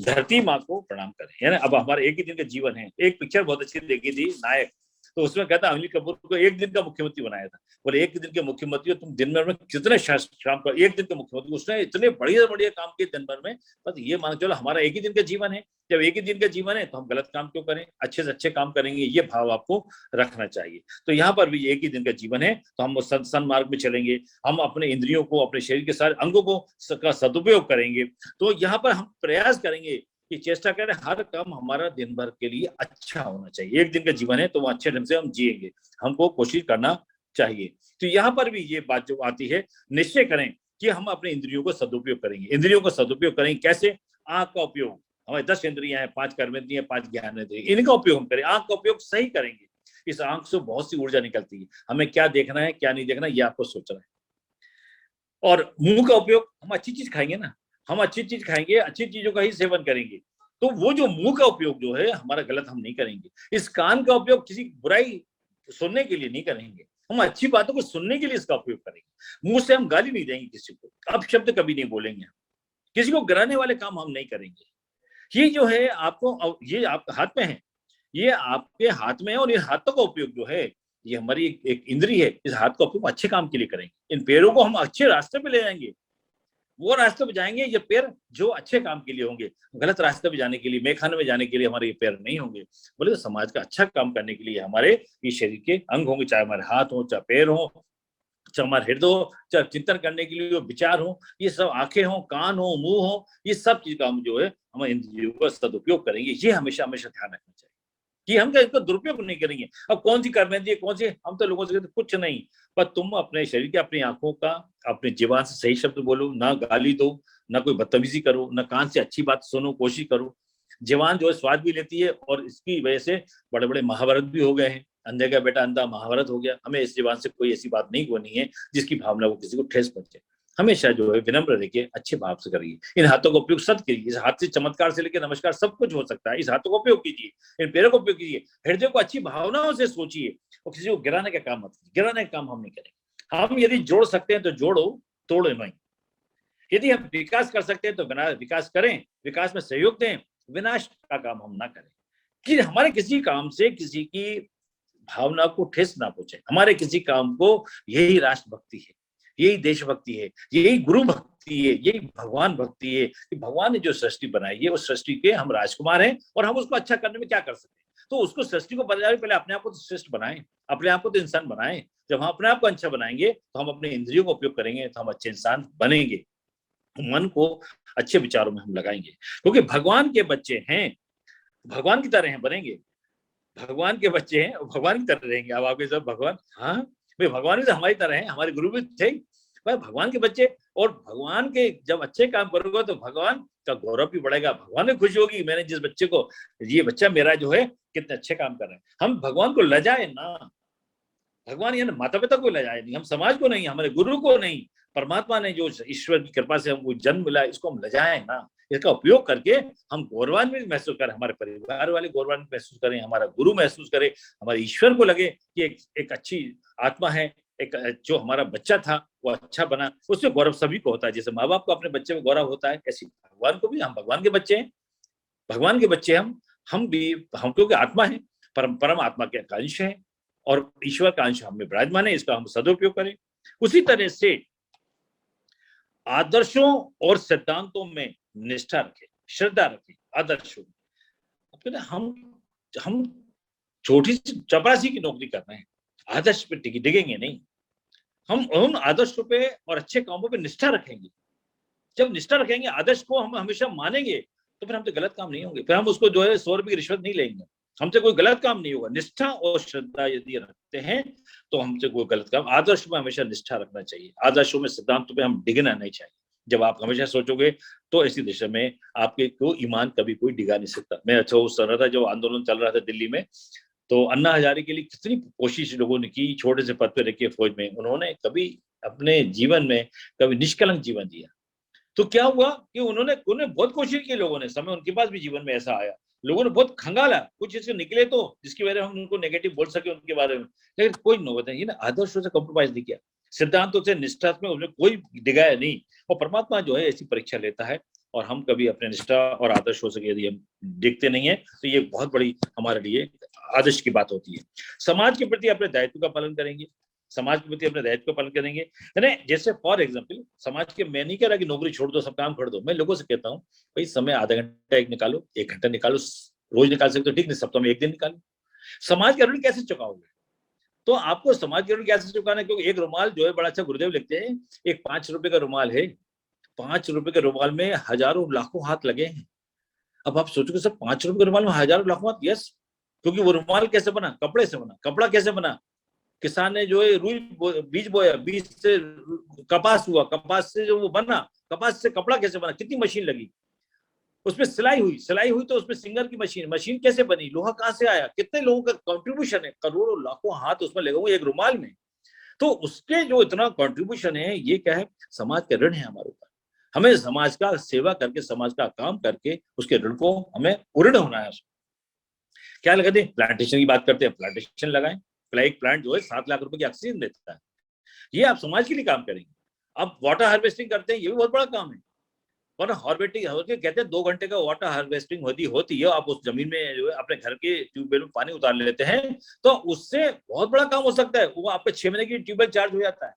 धरती माँ को प्रणाम करें, है ना। अब हमारा एक ही दिन का जीवन है। एक पिक्चर बहुत अच्छी देखी थी, नायक, तो उसमें कहता अनिल कपूर को एक दिन का मुख्यमंत्री बनाया था। बोले एक दिन के मुख्यमंत्री तुम दिन भर में कितने काम कर, एक दिन के मुख्यमंत्री, उसने इतने बढ़िया बढ़िया काम किए दिन भर में। बस ये मान चलो हमारा एक ही दिन का जीवन है, जब एक ही दिन का जीवन है तो हम गलत काम क्यों करें, अच्छे से अच्छे काम करेंगे, ये भाव आपको रखना चाहिए। तो यहाँ पर भी एक ही दिन का जीवन है तो हम सन्मार्ग में चलेंगे, हम अपने इंद्रियों को, अपने शरीर के सारे अंगों को का सदुपयोग करेंगे। तो यहाँ पर हम प्रयास करेंगे कि चेष्टा करें हर काम हमारा दिन भर के लिए अच्छा होना चाहिए। एक दिन का जीवन है तो वो अच्छे ढंग से हम जिएंगे, हमको कोशिश करना चाहिए। तो यहाँ पर भी ये बात जो आती है, निश्चय करें कि हम अपने इंद्रियों को सदुपयोग करेंगे। इंद्रियों को सदुपयोग करेंगे कैसे? आंख का उपयोग, हमारे 10 इंद्रियां हैं, 5 कर्मेंद्रियां, 5 ज्ञानेंद्रियां, इनका उपयोग हम करें। आंख का उपयोग सही करेंगे, इस आंख से बहुत सी ऊर्जा निकलती है, हमें क्या देखना है क्या नहीं देखना ये आपको सोचना है। और मुंह का उपयोग, हम अच्छी चीज खाएंगे ना, हम अच्छी चीज खाएंगे, अच्छी चीजों का ही सेवन करेंगे, तो वो जो मुंह का उपयोग जो है हमारा गलत हम नहीं करेंगे। इस कान का उपयोग किसी बुराई सुनने के लिए नहीं करेंगे, हम अच्छी बातों को सुनने के लिए इसका उपयोग करेंगे। मुंह से हम गाली नहीं देंगे किसी को, अपशब्द कभी नहीं बोलेंगे, किसी को गिराने वाले काम हम नहीं करेंगे। ये जो है आपको, ये आपके हाथ में है, ये आपके हाथ में है। और ये हाथों का उपयोग जो है ये हमारी एक इंद्री है, इस हाथ का उपयोग अच्छे काम के लिए करेंगे। इन पैरों को हम अच्छे रास्ते पे ले जाएंगे, वो रास्ते पे जाएंगे ये पैर जो अच्छे काम के लिए होंगे, गलत रास्ते पे जाने के लिए, मैखाने में जाने के लिए हमारे ये पैर नहीं होंगे। बोले तो समाज का अच्छा काम करने के लिए हमारे ये शरीर के अंग होंगे, चाहे हमारे हाथ हो, चाहे पैर हो, चाहे हमारा हृदय हो, चाहे चिंतन करने के लिए विचार हो, ये सब आंखें हो, कान हो, मुंह हो, ये सब चीज का हम जो है हम इंद्रियों का सदुपयोग करेंगे। ये हमेशा हमेशा ध्यान रखना चाहिए कि हम इसका दुरुपयोग नहीं करेंगे। अब कौन सी कर्मेंद्रिय, कौन सी, हम तो लोगों से कहते कुछ नहीं, पर तुम अपने शरीर के, अपनी आंखों का, अपने जीवन से सही शब्द बोलो, ना गाली दो, ना कोई बदतमीजी करो, ना कान से अच्छी बात सुनो, कोशिश करो। जीवन जो है स्वाद भी लेती है और इसकी वजह से बड़े बड़े महाभारत भी हो गए हैं, अंधे का बेटा अंधा महाभारत हो गया। हमें इस जीवन से कोई ऐसी बात नहीं होनी है जिसकी भावना को किसी को ठेस पहुंचे। हमेशा जो है विनम्र रहिए, अच्छे भाव से करिए। इन हाथों का उपयोग सद करिए, इस हाथ से चमत्कार से लेकर नमस्कार सब कुछ हो सकता है। इस हाथों का उपयोग कीजिए, इन पैरों का उपयोग कीजिए, हृदय को अच्छी भावनाओं से सोचिए और किसी को गिराने का काम मत कीजिए। गिराने का काम हम नहीं करेंगे। हम यदि जोड़ सकते हैं तो जोड़ो, तोड़ो नहीं। यदि हम विकास कर सकते हैं तो विकास करें, विकास में सहयोग दें, विनाश का काम हम ना करें कि हमारे किसी काम से किसी की भावना को ठेस ना पहुंचे। हमारे किसी काम को, यही राष्ट्र भक्ति है, यही देशभक्ति है, यही गुरु भक्ति है, यही भगवान भक्ति है कि भगवान ने जो सृष्टि बनाई है उस सृष्टि के हम राजकुमार हैं और हम उसको अच्छा करने में क्या कर सकते हैं। तो उसको सृष्टि को बनाने पहले अपने आप को तो श्रेष्ठ बनाएं, अपने आप को तो इंसान बनाएं। जब हम अपने आप को अच्छा बनाएंगे तो हम अपने इंद्रियों का उपयोग करेंगे तो हम अच्छे इंसान बनेंगे। मन को अच्छे विचारों में हम लगाएंगे क्योंकि भगवान के बच्चे हैं, भगवान की तरह हैं, बनेंगे। भगवान के बच्चे हैं, भगवान की तरह रहेंगे। अब आपके सब भगवान, हाँ भाई भगवान भी तो हमारी तरह हैं, हमारे गुरु भी थे भाई भगवान के बच्चे। और भगवान के जब अच्छे काम करोगे तो भगवान का गौरव भी बढ़ेगा, भगवान भी खुशी होगी मैंने जिस बच्चे को, ये बच्चा मेरा जो है कितने अच्छे काम कर रहे हैं। हम भगवान को लजाए ना, भगवान यानी माता पिता को लजाए नहीं, हम समाज को नहीं, हमारे गुरु को नहीं, परमात्मा ने जो ईश्वर की कृपा से हमको जन्म मिला इसको हम लजाएं ना। इसका उपयोग करके हम गौरवान्वित महसूस करें, हमारे परिवार वाले गौरवान्वित महसूस करें, हमारा गुरु महसूस करे, हमारे ईश्वर को लगे कि एक अच्छी आत्मा है, एक जो हमारा बच्चा था वो अच्छा बना, उससे गौरव सभी को होता है। जैसे माँ बाप को अपने बच्चे में गौरव होता है, ऐसे भगवान को भी, हम भगवान के बच्चे हैं, भगवान के बच्चे हम भी, हम क्योंकि आत्मा है, परम आत्मा के अंश है और ईश्वर का अंश हमें विराजमान है, इसका हम सदुपयोग करें। उसी तरह से आदर्शों और सिद्धांतों में निष्ठा रखें, श्रद्धा रखें। आदर्शों हम छोटी सी चपरासी की नौकरी कर रहे हैं, आदर्श पे टिकेंगे नहीं। हम उन आदर्शों पे और अच्छे कामों पे निष्ठा रखेंगे। जब निष्ठा रखेंगे, आदर्श को हम हमेशा मानेंगे, तो फिर हमसे गलत काम नहीं होंगे, फिर हम उसको जो है 100 रुपये की रिश्वत नहीं लेंगे, हमसे कोई गलत काम नहीं होगा। निष्ठा और श्रद्धा यदि रखते हैं तो हमसे कोई गलत काम, आदर्श में हमेशा निष्ठा रखना चाहिए, आदर्शों में सिद्धांतों पे हम डिगना नहीं चाहिए। जब आप हमेशा सोचोगे तो ऐसी दिशा में आपके को ईमान कभी कोई डिगा नहीं सकता। मैं अच्छा उस समय था जो आंदोलन चल रहा था दिल्ली में, तो अन्ना हजारे के लिए कितनी कोशिश लोगों ने की, छोटे से पद पे रखे फौज में, उन्होंने कभी अपने जीवन में कभी निष्कलंक जीवन जिया। तो क्या हुआ कि उन्होंने बहुत कोशिश की, लोगों ने, समय उनके पास भी जीवन में ऐसा आया, लोगों ने बहुत खंगाला कुछ इससे निकले तो जिसकी वजह से हम उनको नेगेटिव बोल सके उनके बारे में, लेकिन कोई नौबत नहीं, आदर्शों से कॉम्प्रोमाइज नहीं किया, सिद्धांतों से, निष्ठा में उन्हें कोई डिगाया नहीं। और परमात्मा जो है ऐसी परीक्षा लेता है, और हम कभी अपने निष्ठा और आदर्शों से यदि हम देखते नहीं है तो ये बहुत बड़ी हमारे लिए आदर्श की बात होती है। समाज के प्रति अपने दायित्व का पालन करेंगे, समाज के प्रति अपने दायित्व का पालन करेंगे, यानी जैसे फॉर एग्जाम्पल समाज के, मैं नहीं कह रहा कि नौकरी छोड़ दो सब काम कर दो, मैं लोगों से कहता हूँ भाई समय आधा घंटा एक निकालो, 1 घंटा निकालो, रोज निकाल सकते हो ठीक नहीं, सप्ताह में 1 दिन निकालो। समाज का ऋण कैसे चुकाओगे? तो आपको समाज के ऋण कैसे चुकाना है, क्योंकि एक रुमाल जो है बड़ा अच्छा गुरुदेव लिखते हैं, एक 5 रुपए का रुमाल है, 5 रुपए के रुमाल में हजारों लाखों हाथ लगे हैं। अब आप सोचोगे सर 5 रुपए के रुमाल में हजारों लाखों हाथ, यस, क्योंकि वो रुमाल कैसे बना? कपड़े से बना। कपड़ा कैसे बना? किसान ने जो है रुई बीज बोया, बीज से कपास हुआ, कपास से जो वो बना, कपास से कपड़ा कैसे बना, कितनी मशीन लगी, उसमें सिलाई हुई तो उसमें सिंगर की मशीन कैसे बनी, लोहा कहाँ से आया, कितने लोगों का कंट्रीब्यूशन है, करोड़ों लाखों हाथ उसमें लगे हुए एक रुमाल में। तो उसके जो इतना कंट्रीब्यूशन है, ये क्या है, समाज का ऋण है हमारे ऊपर। हमें समाज का सेवा करके, समाज का काम करके उसके ऋण को हमें उऋण होना है। क्या लगा दें, प्लांटेशन की बात करते हैं, प्लांटेशन लगाएं। एक प्लांट जो है 7 लाख रुपए की ऑक्सीजन देता है, ये आप समाज के लिए काम करेंगे। अब वाटर हार्वेस्टिंग करते हैं, ये भी बहुत बड़ा काम है। और हार्वेस्टिंग कहते हैं 2 घंटे का वाटर हार्वेस्टिंग होती है, आप उस जमीन में जो है अपने घर के ट्यूबवेल में पानी उतार लेते हैं, तो उससे बहुत बड़ा काम हो सकता है, वो आपका 6 महीने की ट्यूबवेल चार्ज हो जाता है।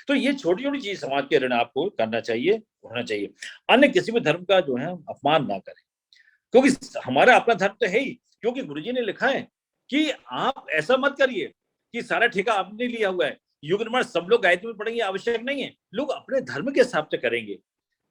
तो ये छोटी छोटी चीज समाज के ऋण आपको करना चाहिए, होना चाहिए। अन्य किसी भी धर्म का जो है अपमान ना करें, क्योंकि हमारा अपना धर्म तो है ही, क्योंकि गुरुजी ने लिखा है कि आप ऐसा मत करिए कि सारा ठेका आपने लिया हुआ है, युग निर्माण सब लोग गायत्री में पढ़ेंगे, आवश्यक नहीं है, लोग अपने धर्म के हिसाब से करेंगे।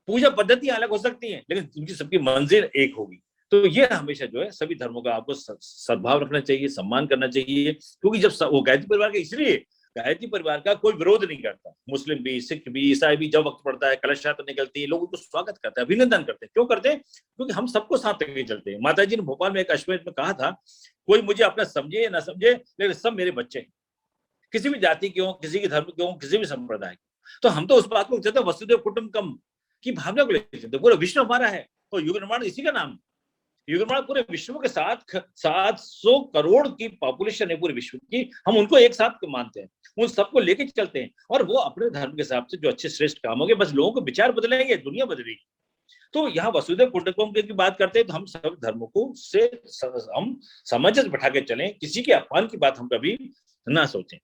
पूजा पद्धति अलग हो सकती है, लेकिन उनकी सबकी मंजिल एक होगी। तो ये हमेशा जो है सभी धर्मों का आपको सद्भाव रखना चाहिए, सम्मान करना चाहिए, क्योंकि जब वो गायत्री परिवार के, इसलिए गायत्री परिवार का कोई विरोध नहीं करता, मुस्लिम भी, सिख भी, ईसाई भी, जब वक्त पड़ता है कलश यात्रा निकलती है, लोग उनको स्वागत करते हैं, अभिनंदन करते हैं। क्यों करते हैं? क्योंकि हम सबको साथ लेके चलते हैं। माता जी ने भोपाल में एक अश्वमेध में कहा था, कोई मुझे अपना समझे या ना समझे, लेकिन सब मेरे बच्चे हैं, किसी भी जाति के हों, किसी के धर्म के हों, किसी भी संप्रदाय के। तो हम तो उस बात को कहते हैं वसुदेव कुटुंबकम की भावना को लेकर चलते, पूरा विश्व हमारा है, तो युग निर्माण इसी का नाम। युग निर्माण पूरे विश्व के साथ 700 करोड़ की पॉपुलेशन है पूरे विश्व की, हम उनको एक साथ मानते हैं, उन सबको लेके चलते हैं, और वो अपने धर्म के हिसाब से जो अच्छे श्रेष्ठ काम होंगे, बस लोगों को विचार बदलेंगे, दुनिया बदलेगी। तो यहाँ वसुदेव कुटुंबकम की बात करते हैं, तो हम सब धर्मों को से हम सामंजस्य बैठा के चलें, किसी के अपमान की बात हम कभी ना सोचें।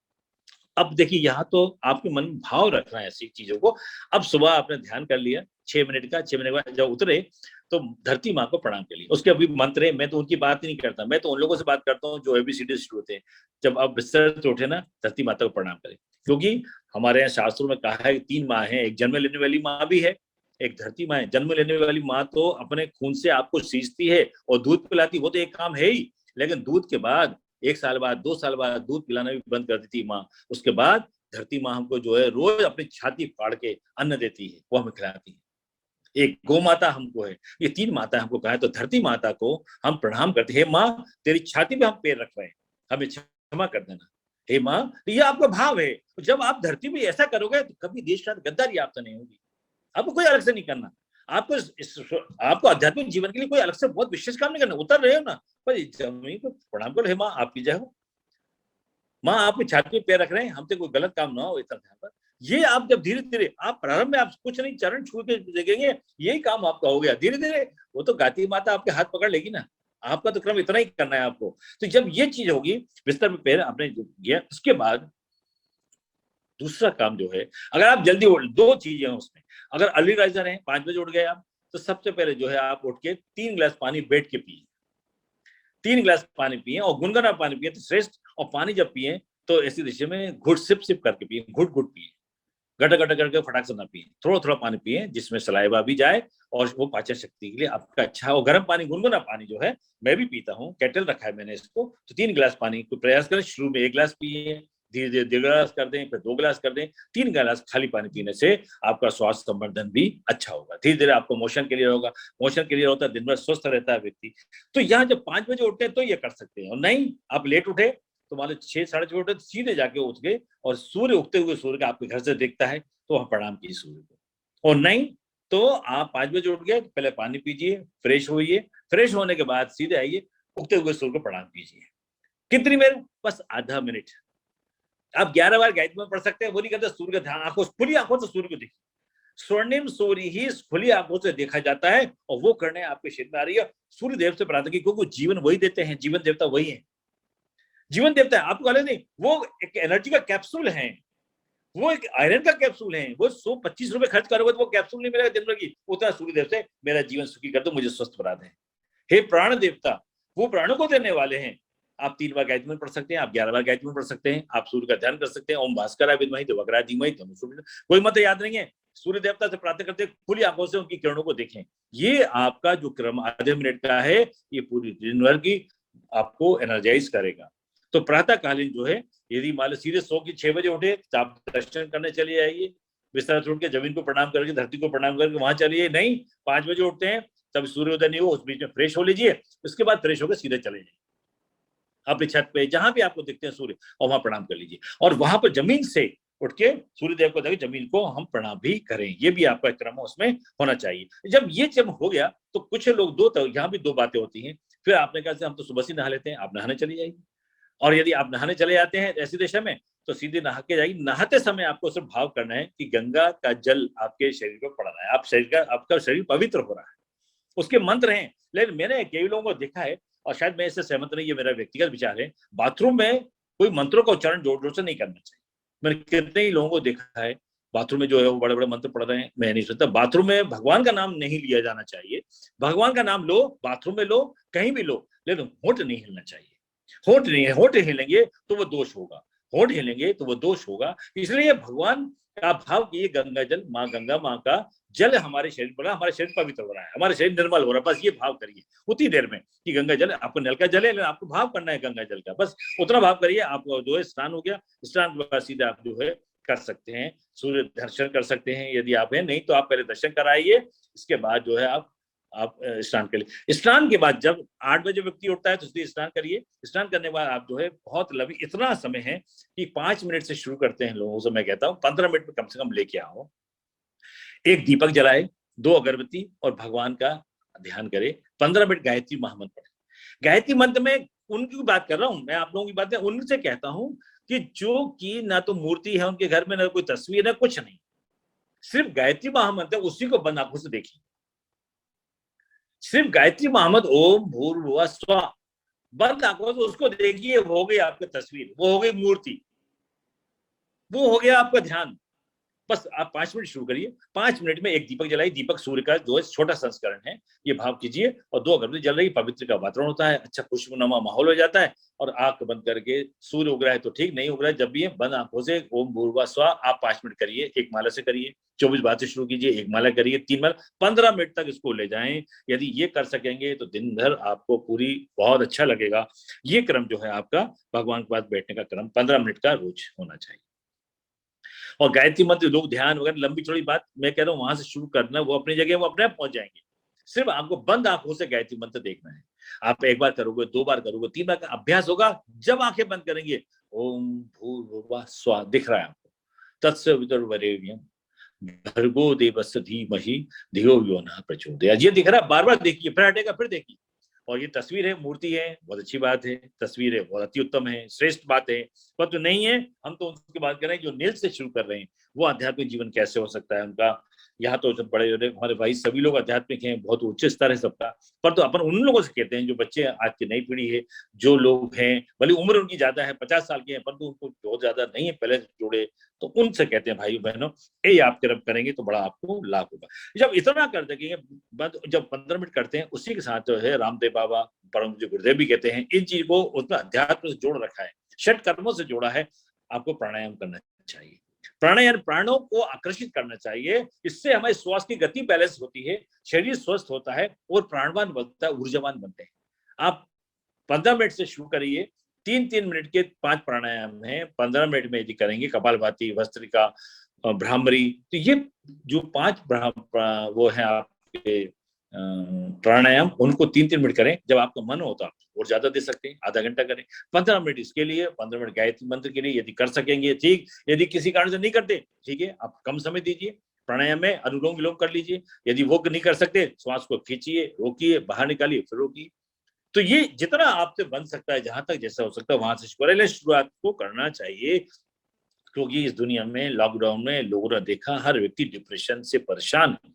अब देखिए, यहाँ तो आपके मन में भाव रखना है ऐसी चीजों को। अब सुबह आपने ध्यान कर लिया 6 मिनट का, 6 मिनट बाद जब उतरे तो धरती माँ को प्रणाम कर लिया। उसके अभी मंत्र है, मैं तो उनकी बात ही नहीं करता, मैं तो उन लोगों से बात करता हूँ जो ABCD शुरू होते हैं। जब आप बिस्तर से उठे ना, धरती माता को प्रणाम करें, क्योंकि हमारे यहाँ शास्त्रों में कहा है कि 3 माँ है, एक जन्म लेने वाली माँ भी है, एक धरती माँ है। जन्म लेने वाली माँ तो अपने खून से आपको सींचती है और दूध पिलाती, वो तो एक काम है ही, लेकिन दूध के बाद 1 साल बाद, 2 साल बाद दूध पिलाना भी बंद कर देती माँ। उसके बाद धरती माँ हमको जो है रोज अपनी छाती फाड़ के अन्न देती है, वो हमें खिलाती है। एक गौ माता हमको है, ये 3 माता हमको कहा है। तो धरती माता को हम प्रणाम करते हैं, माँ तेरी छाती पे हम पैर रख रहे हैं, हमें क्षमा कर देना, हे माँ। तो ये आपका भाव है। जब आप धरती में ऐसा करोगे तो कभी देश का गद्दारी आप तो नहीं होगी। आपको कोई अलग से नहीं करना, आपको आध्यात्मिक जीवन के लिए कोई अलग से बहुत विशेष काम नहीं करना, उतर रहे हो ना, पर जमीन को प्रणाम करो, हे माँ आपकी जय हो, माँ आपकी छाती पे पैर रख रहे हैं, हमसे कोई गलत काम ना हो, इतना ध्यान पर। ये आप जब धीरे धीरे, आप प्रारंभ में आप कुछ नहीं, चरण छू के देखेंगे, यही काम आपका हो गया। धीरे धीरे वो तो गाती माता आपके हाथ पकड़ लेगी ना, आपका तो क्रम इतना ही करना है आपको। तो जब ये चीज होगी, बिस्तर में पैर आपने किया, उसके बाद दूसरा काम जो है, अगर आप जल्दी उठ, 2 चीजें हैं उसमें। अगर अर्ली राइजर हैं, 5 बजे उठ गए आप, तो सबसे पहले जो है आप उठ के 3 गिलास पानी बैठ के पिए, 3 गिलास पानी पिए, और गुनगुना पानी पिए तो श्रेष्ठ। और पानी जब पिए तो ऐसी दिशा में घुट सिप सिप करके पिए, घुट घुट पिए, गट गट करके फटाक से ना पिए, थोड़ा थोड़ा पानी पिए जिसमें सलाइवा भी जाए और वो पाचन शक्ति के लिए आपका अच्छा। और गर्म पानी, गुनगुना पानी जो है मैं भी पीता हूँ, केटल रखा है मैंने इसको, तो 3 गिलास पानी को प्रयास करें। शुरू में 1 गिलास पिए, धीरे धीरे 1.5 गिलास कर दें, फिर 2 गिलास कर दें। 3 गिलास खाली पानी पीने से आपका स्वास्थ्य संवर्धन भी अच्छा होगा। धीरे धीरे आपको मोशन क्लियर होगा, मोशन क्लियर होता है, दिन भर स्वस्थ रहता है व्यक्ति। तो यहाँ जब 5 बजे उठते हैं तो ये कर सकते हैं, और नहीं आप लेट उठे तो मान लो 6 साढ़े 6 उठे तो सीधे जाके उठ गए और सूर्य उगते हुए सूर्य का आपके घर से दिखता है तो वहां प्रणाम कीजिए सूर्य को। और नहीं तो आप 5 बजे उठ गए, पहले पानी पीजिए, फ्रेश होइए, फ्रेश होने के बाद सीधे आइए, उगते हुए सूर्य को प्रणाम कीजिए। कितनी देर? बस आधा मिनट। आप 11 बार गायत्री मंत्र पढ़ सकते हैं। वो नहीं कहते सूर्य का ध्यान, आंखों खुली आंखों से सूर्य को देखिए। स्वर्णिम सूर्य ही खुली आंखों से देखा जाता है, और वो करने आपके शरीर में आ रही है। सूर्य देव से प्रार्थना की, क्योंकि जीवन वही देते हैं, जीवन देवता वही है। जीवन देवता है आपको वाले नहीं, वो एक एनर्जी का कैप्सूल है, वो एक आयरन का कैप्सूल है। वो 125 रुपए खर्च करोगे तो वो कैप्सूल नहीं मिलेगा दिन भर की। उतना सूर्य देव से मेरा जीवन सुखी कर दो, मुझे स्वस्थ बना दें। हे प्राण देवता, वो प्राणों को देने वाले हैं। आप 3 बार गायत्री मंत्र पढ़ सकते हैं, आप 11 बार गायत्री मंत्र पढ़ सकते हैं, आप सूर्य का ध्यान कर सकते हैं। ओम भास्कराय विद्महे दिवाकराय धीमहि तन्नो सूर्यः। कोई मंत्र याद नहीं है, सूर्य देवता से प्रार्थना करते खुली आंखों से उनकी किरणों को देखें। ये आपका जो क्रम आधे मिनट का है, ये पूरी दिन भर की आपको एनर्जाइज करेगा। तो प्रातःकालीन जो है, यदि मान लो सीधे 100 की 6 बजे उठे तो आप दर्शन करने चले आइए, बिस्तर छोड़ के जमीन को प्रणाम करके, धरती को प्रणाम करके वहां चलिए। नहीं 5 बजे उठते हैं तब सूर्योदय नहीं हो, उस बीच में फ्रेश हो लीजिए, उसके बाद फ्रेश होकर सीधे चले जाइए अपनी छत पे, जहां भी आपको दिखते हैं सूर्य, और वहां प्रणाम कर लीजिए। और वहां पर जमीन से उठ के सूर्य देव को देख जमीन को हम प्रणाम भी करें। ये भी आपका क्रम उसमें होना चाहिए। जब हो गया तो कुछ लोग यहाँ भी 2 बातें होती हैं। फिर आपने कहा हम तो सुबह से नहा लेते हैं, आप नहाने चली जाइए। और यदि आप नहाने चले जाते हैं ऐसी दिशा में तो सीधे नहा के जाइए। नहाते समय आपको सिर्फ भाव करना है कि गंगा का जल आपके शरीर पर पड़ रहा है, आपका शरीर पवित्र हो रहा है, उसके मंत्र हैं। लेकिन मैंने कई लोगों को देखा है, और शायद मैं इससे सहमत नहीं, ये मेरा व्यक्तिगत विचार है, बाथरूम में कोई मंत्रों का उच्चारण जोर जोर से नहीं करना चाहिए। मैंने कितने ही लोगों को देखा है बाथरूम में जो है वो बड़े बड़े मंत्र पढ़ रहे हैं। मैं नहीं सोचता बाथरूम में भगवान का नाम नहीं लिया जाना चाहिए। भगवान का नाम लो, बाथरूम में लो, कहीं भी लो, लेकिन होंठ नहीं हिलना चाहिए। होंठ हिलेंगे तो वो दोष होगा, होंठ हिलेंगे तो वो दोष होगा। इसलिए भगवान का भाव कि गंगा जल, माँ गंगा, माँ का जल हमारे शरीर पर, हमारे शरीर पवित्र हो रहा है, हमारे शरीर निर्मल हो रहा है। बस ये भाव करिए उतनी देर में कि गंगा जल, आपको नल का जल है लेकिन आपको भाव करना है गंगा जल का, बस उतना भाव करिए। आपको जो है स्नान हो गया, स्नान के बाद सीधे आप जो है कर सकते हैं सूर्य दर्शन कर सकते हैं यदि आप हैं। नहीं तो आप पहले दर्शन कराइए, इसके बाद जो है आप स्नान कर लिए। स्नान के बाद जब 8 बजे व्यक्ति उठता है तो सीधे स्नान करिए। स्नान करने के बाद आप जो है बहुत लंबी, इतना समय है कि 5 मिनट से शुरू करते हैं लोगों से, मैं कहता हूँ 15 मिनट में कम से कम लेके आओ। एक दीपक जलाए, 2 अगरबत्ती और भगवान का ध्यान करे, 15 मिनट गायत्री महामंत्र पढ़े। गायत्री मंत्र में उनकी बात कर रहा हूं मैं, आप लोगों की बातें उनसे कहता हूं कि जो कि ना तो मूर्ति है उनके घर में, ना कोई तस्वीर, ना कुछ नहीं, सिर्फ गायत्री महामंत्र, उसी को बंद आंखों से देखिए। सिर्फ गायत्री महामंत्र ओम भूर्भुवः स्वः, बंद आंखों से उसको देखिए, हो गई आपकी तस्वीर, वो हो गई मूर्ति, वो हो गया आपका ध्यान। बस आप 5 मिनट शुरू करिए, 5 मिनट में एक दीपक जलाइए। दीपक सूर्य का जो छोटा संस्करण है, ये भाव कीजिए, और 2 अगरबत्ती जल रही, पवित्र का वातावरण होता है, अच्छा खुशबूनुमा माहौल हो जाता है। और आंख बंद करके, सूर्य उग रहा है तो ठीक, नहीं उग रहा है जब भी है, बंद आंखों से ओम भूर्भुवः स्वः आप 5 मिनट करिए। एक माला से करिए, 24 बार से शुरू कीजिए, एक माला करिए, 3 माला, 15 मिनट तक इसको ले जाएं। यदि ये कर सकेंगे तो दिन भर आपको पूरी बहुत अच्छा लगेगा। ये क्रम जो है आपका भगवान के पास बैठने का क्रम 15 मिनट का रोज होना चाहिए। और गायत्री मंत्र लोग ध्यान वगैरह लंबी चौड़ी बात मैं कह रहा हूँ, वहां से शुरू करना, वो अपनी जगह वो अपने आप पहुंच जाएंगे। सिर्फ आपको बंद आंखों से गायत्री मंत्र देखना है। आप 1 बार करोगे, 2 बार करोगे, 3 बार का अभ्यास होगा। जब आंखें बंद करेंगे, ओम भूर्भुवः स्वः दिख रहा है आपको, तत्सवितुर्वरेण्यं भर्गो देवस्य धीमहि धियो यो नः प्रचोदयात्, ये दिख रहा है, बार बार देखिए, फिर हटेगा, फिर देखिए। और ये तस्वीर है, मूर्ति है, बहुत अच्छी बात है, तस्वीर है बहुत अति उत्तम है, श्रेष्ठ बात है। पर तो नहीं है, हम तो उनकी बात कर रहे हैं जो नील से शुरू कर रहे हैं, वो आध्यात्मिक जीवन कैसे हो सकता है उनका। यहाँ तो जब बड़े हमारे भाई सभी लोग आध्यात्मिक हैं, बहुत उच्च स्तर है सबका। पर तो अपन उन लोगों से कहते हैं जो बच्चे, आज की नई पीढ़ी है, जो लोग हैं, भले उम्र उनकी ज्यादा है, 50 साल के हैं, परंतु उनको बहुत ज्यादा नहीं है पहले से जोड़े, तो उनसे कहते हैं भाई बहनों, ये आप कर्म करेंगे तो बड़ा आपको लाभ होगा। जब इतना कर देंगे, जब 15 मिनट करते हैं, उसी के साथ जो है रामदेव बाबा, परम पूज्य गुरुदेव भी कहते हैं, इन चीज को उसमें अध्यात्म से जोड़ रखा है, षट कर्मों से जोड़ा है। आपको प्राणायाम करना चाहिए, प्राणायाम प्राणों को आकर्षित करना चाहिए। इससे हमारे श्वास की गति बैलेंस होती है, शरीर स्वस्थ होता है और प्राणवान बनता है, ऊर्जावान बनते हैं। आप 15 मिनट से शुरू करिए, 3-3 मिनट के 5 प्राणायाम हैं, 15 मिनट में यदि करेंगे कपालभाति, भस्त्रिका, भ्रामरी, तो ये जो 5 वो है आपके प्राणायाम, उनको 3-3 मिनट करें। जब आपका मन हो तो आप और ज्यादा दे सकते हैं, आधा घंटा करें। 15 मिनट इसके लिए, 15 मिनट गायत्री मंत्र के लिए यदि कर सकेंगे ठीक, यदि किसी कारण से नहीं करते ठीक है, आप कम समय दीजिए। प्राणायाम में अनुलोम विलोम कर लीजिए, यदि वो नहीं कर सकते श्वास को खींचिए, रोकिए, बाहर निकालिए, फिर रोकिए। तो ये जितना आपसे बन सकता है, जहां तक जैसा हो सकता है वहां से शुरुआत को करना चाहिए, क्योंकि इस दुनिया में लॉकडाउन में लोगों ने देखा हर व्यक्ति डिप्रेशन से परेशान है।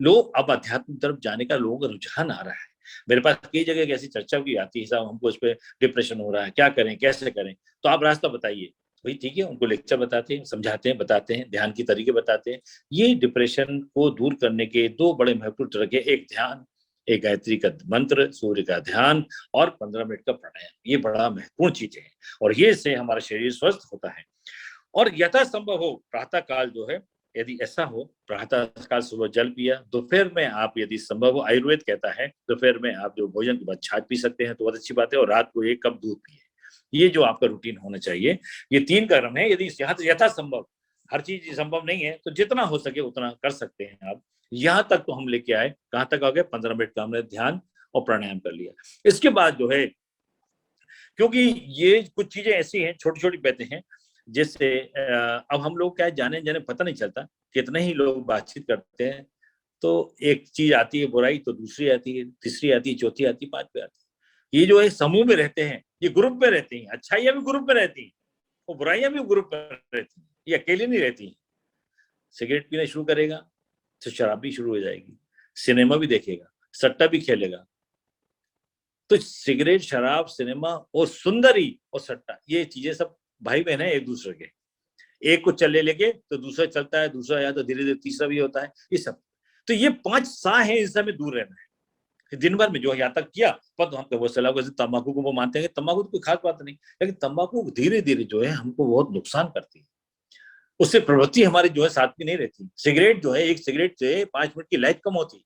लोग अब अध्यात्म तरफ जाने का लोगों का रुझान आ रहा है। मेरे पास कई जगह ऐसी चर्चा भी आती है, साहब हमको इस पे डिप्रेशन हो रहा है, क्या करें, कैसे करें, तो आप रास्ता बताइए। भाई ठीक है, उनको लेक्चर बताते हैं, समझाते हैं, बताते हैं, ध्यान की तरीके बताते हैं। ये डिप्रेशन को दूर करने के 2 बड़े महत्वपूर्ण तरह के, एक ध्यान, एक गायत्री का मंत्र, सूर्य का ध्यान और 15 मिनट का प्राणायाम, ये बड़ा महत्वपूर्ण चीजें हैं और ये से हमारा शरीर स्वस्थ होता है। और यथासंभव हो प्रातः काल जो है, यदि ऐसा हो प्रातः काल सुबह जल पिया, दोपहर में आप यदि संभव हो, आयुर्वेद कहता है दोपहर में आप जो भोजन के बाद छाछ पी सकते हैं तो बहुत अच्छी बात है, और रात को 1 कप दूध पिए। ये जो आपका रूटीन होना चाहिए, ये 3 कर्म है। यदि यथासंभव, हर चीज संभव नहीं है तो जितना हो सके उतना कर सकते हैं आप। यहाँ तक तो हम लेके आए, कहाँ तक आ गए, 15 मिनट का हमने ध्यान और प्राणायाम कर लिया। इसके बाद जो है, क्योंकि ये कुछ चीजें ऐसी हैं, छोटी छोटी बातें हैं, जैसे अब हम लोग क्या जाने जाने पता नहीं चलता, कितने ही लोग बातचीत करते हैं, तो एक चीज आती है बुराई, तो दूसरी आती है, तीसरी आती है, चौथी आती है, 5वीं आती है। ये जो है समूह में रहते हैं, ये ग्रुप में रहते हैं, अच्छाइयां भी ग्रुप में रहती हैं और बुराइयां भी ग्रुप में रहती हैं, ये अकेले नहीं रहती हैं। सिगरेट पीना शुरू करेगा तो शराब भी शुरू हो जाएगी, सिनेमा भी देखेगा, सट्टा भी खेलेगा। तो सिगरेट, शराब, सिनेमा और सुंदरी और सट्टा, ये चीजें सब भाई बहन है एक दूसरे के। एक को चले लेके तो दूसरा चलता है, दूसरा या तो धीरे धीरे तीसरा भी होता है, ये सब। तो ये 5 सा है, इनसे हमें दूर रहना है। दिन भर में जो यहाँ तक किया, पर हम तो वो सलाह को, तंबाकू को वो मानते हैं, तंबाकू तो कोई खास बात नहीं, लेकिन तंबाकू धीरे धीरे जो है हमको बहुत नुकसान करती है, उससे प्रवृत्ति हमारी जो है साथ में नहीं रहती। सिगरेट जो है, एक सिगरेट से 5 मिनट की लाइफ कम होती है।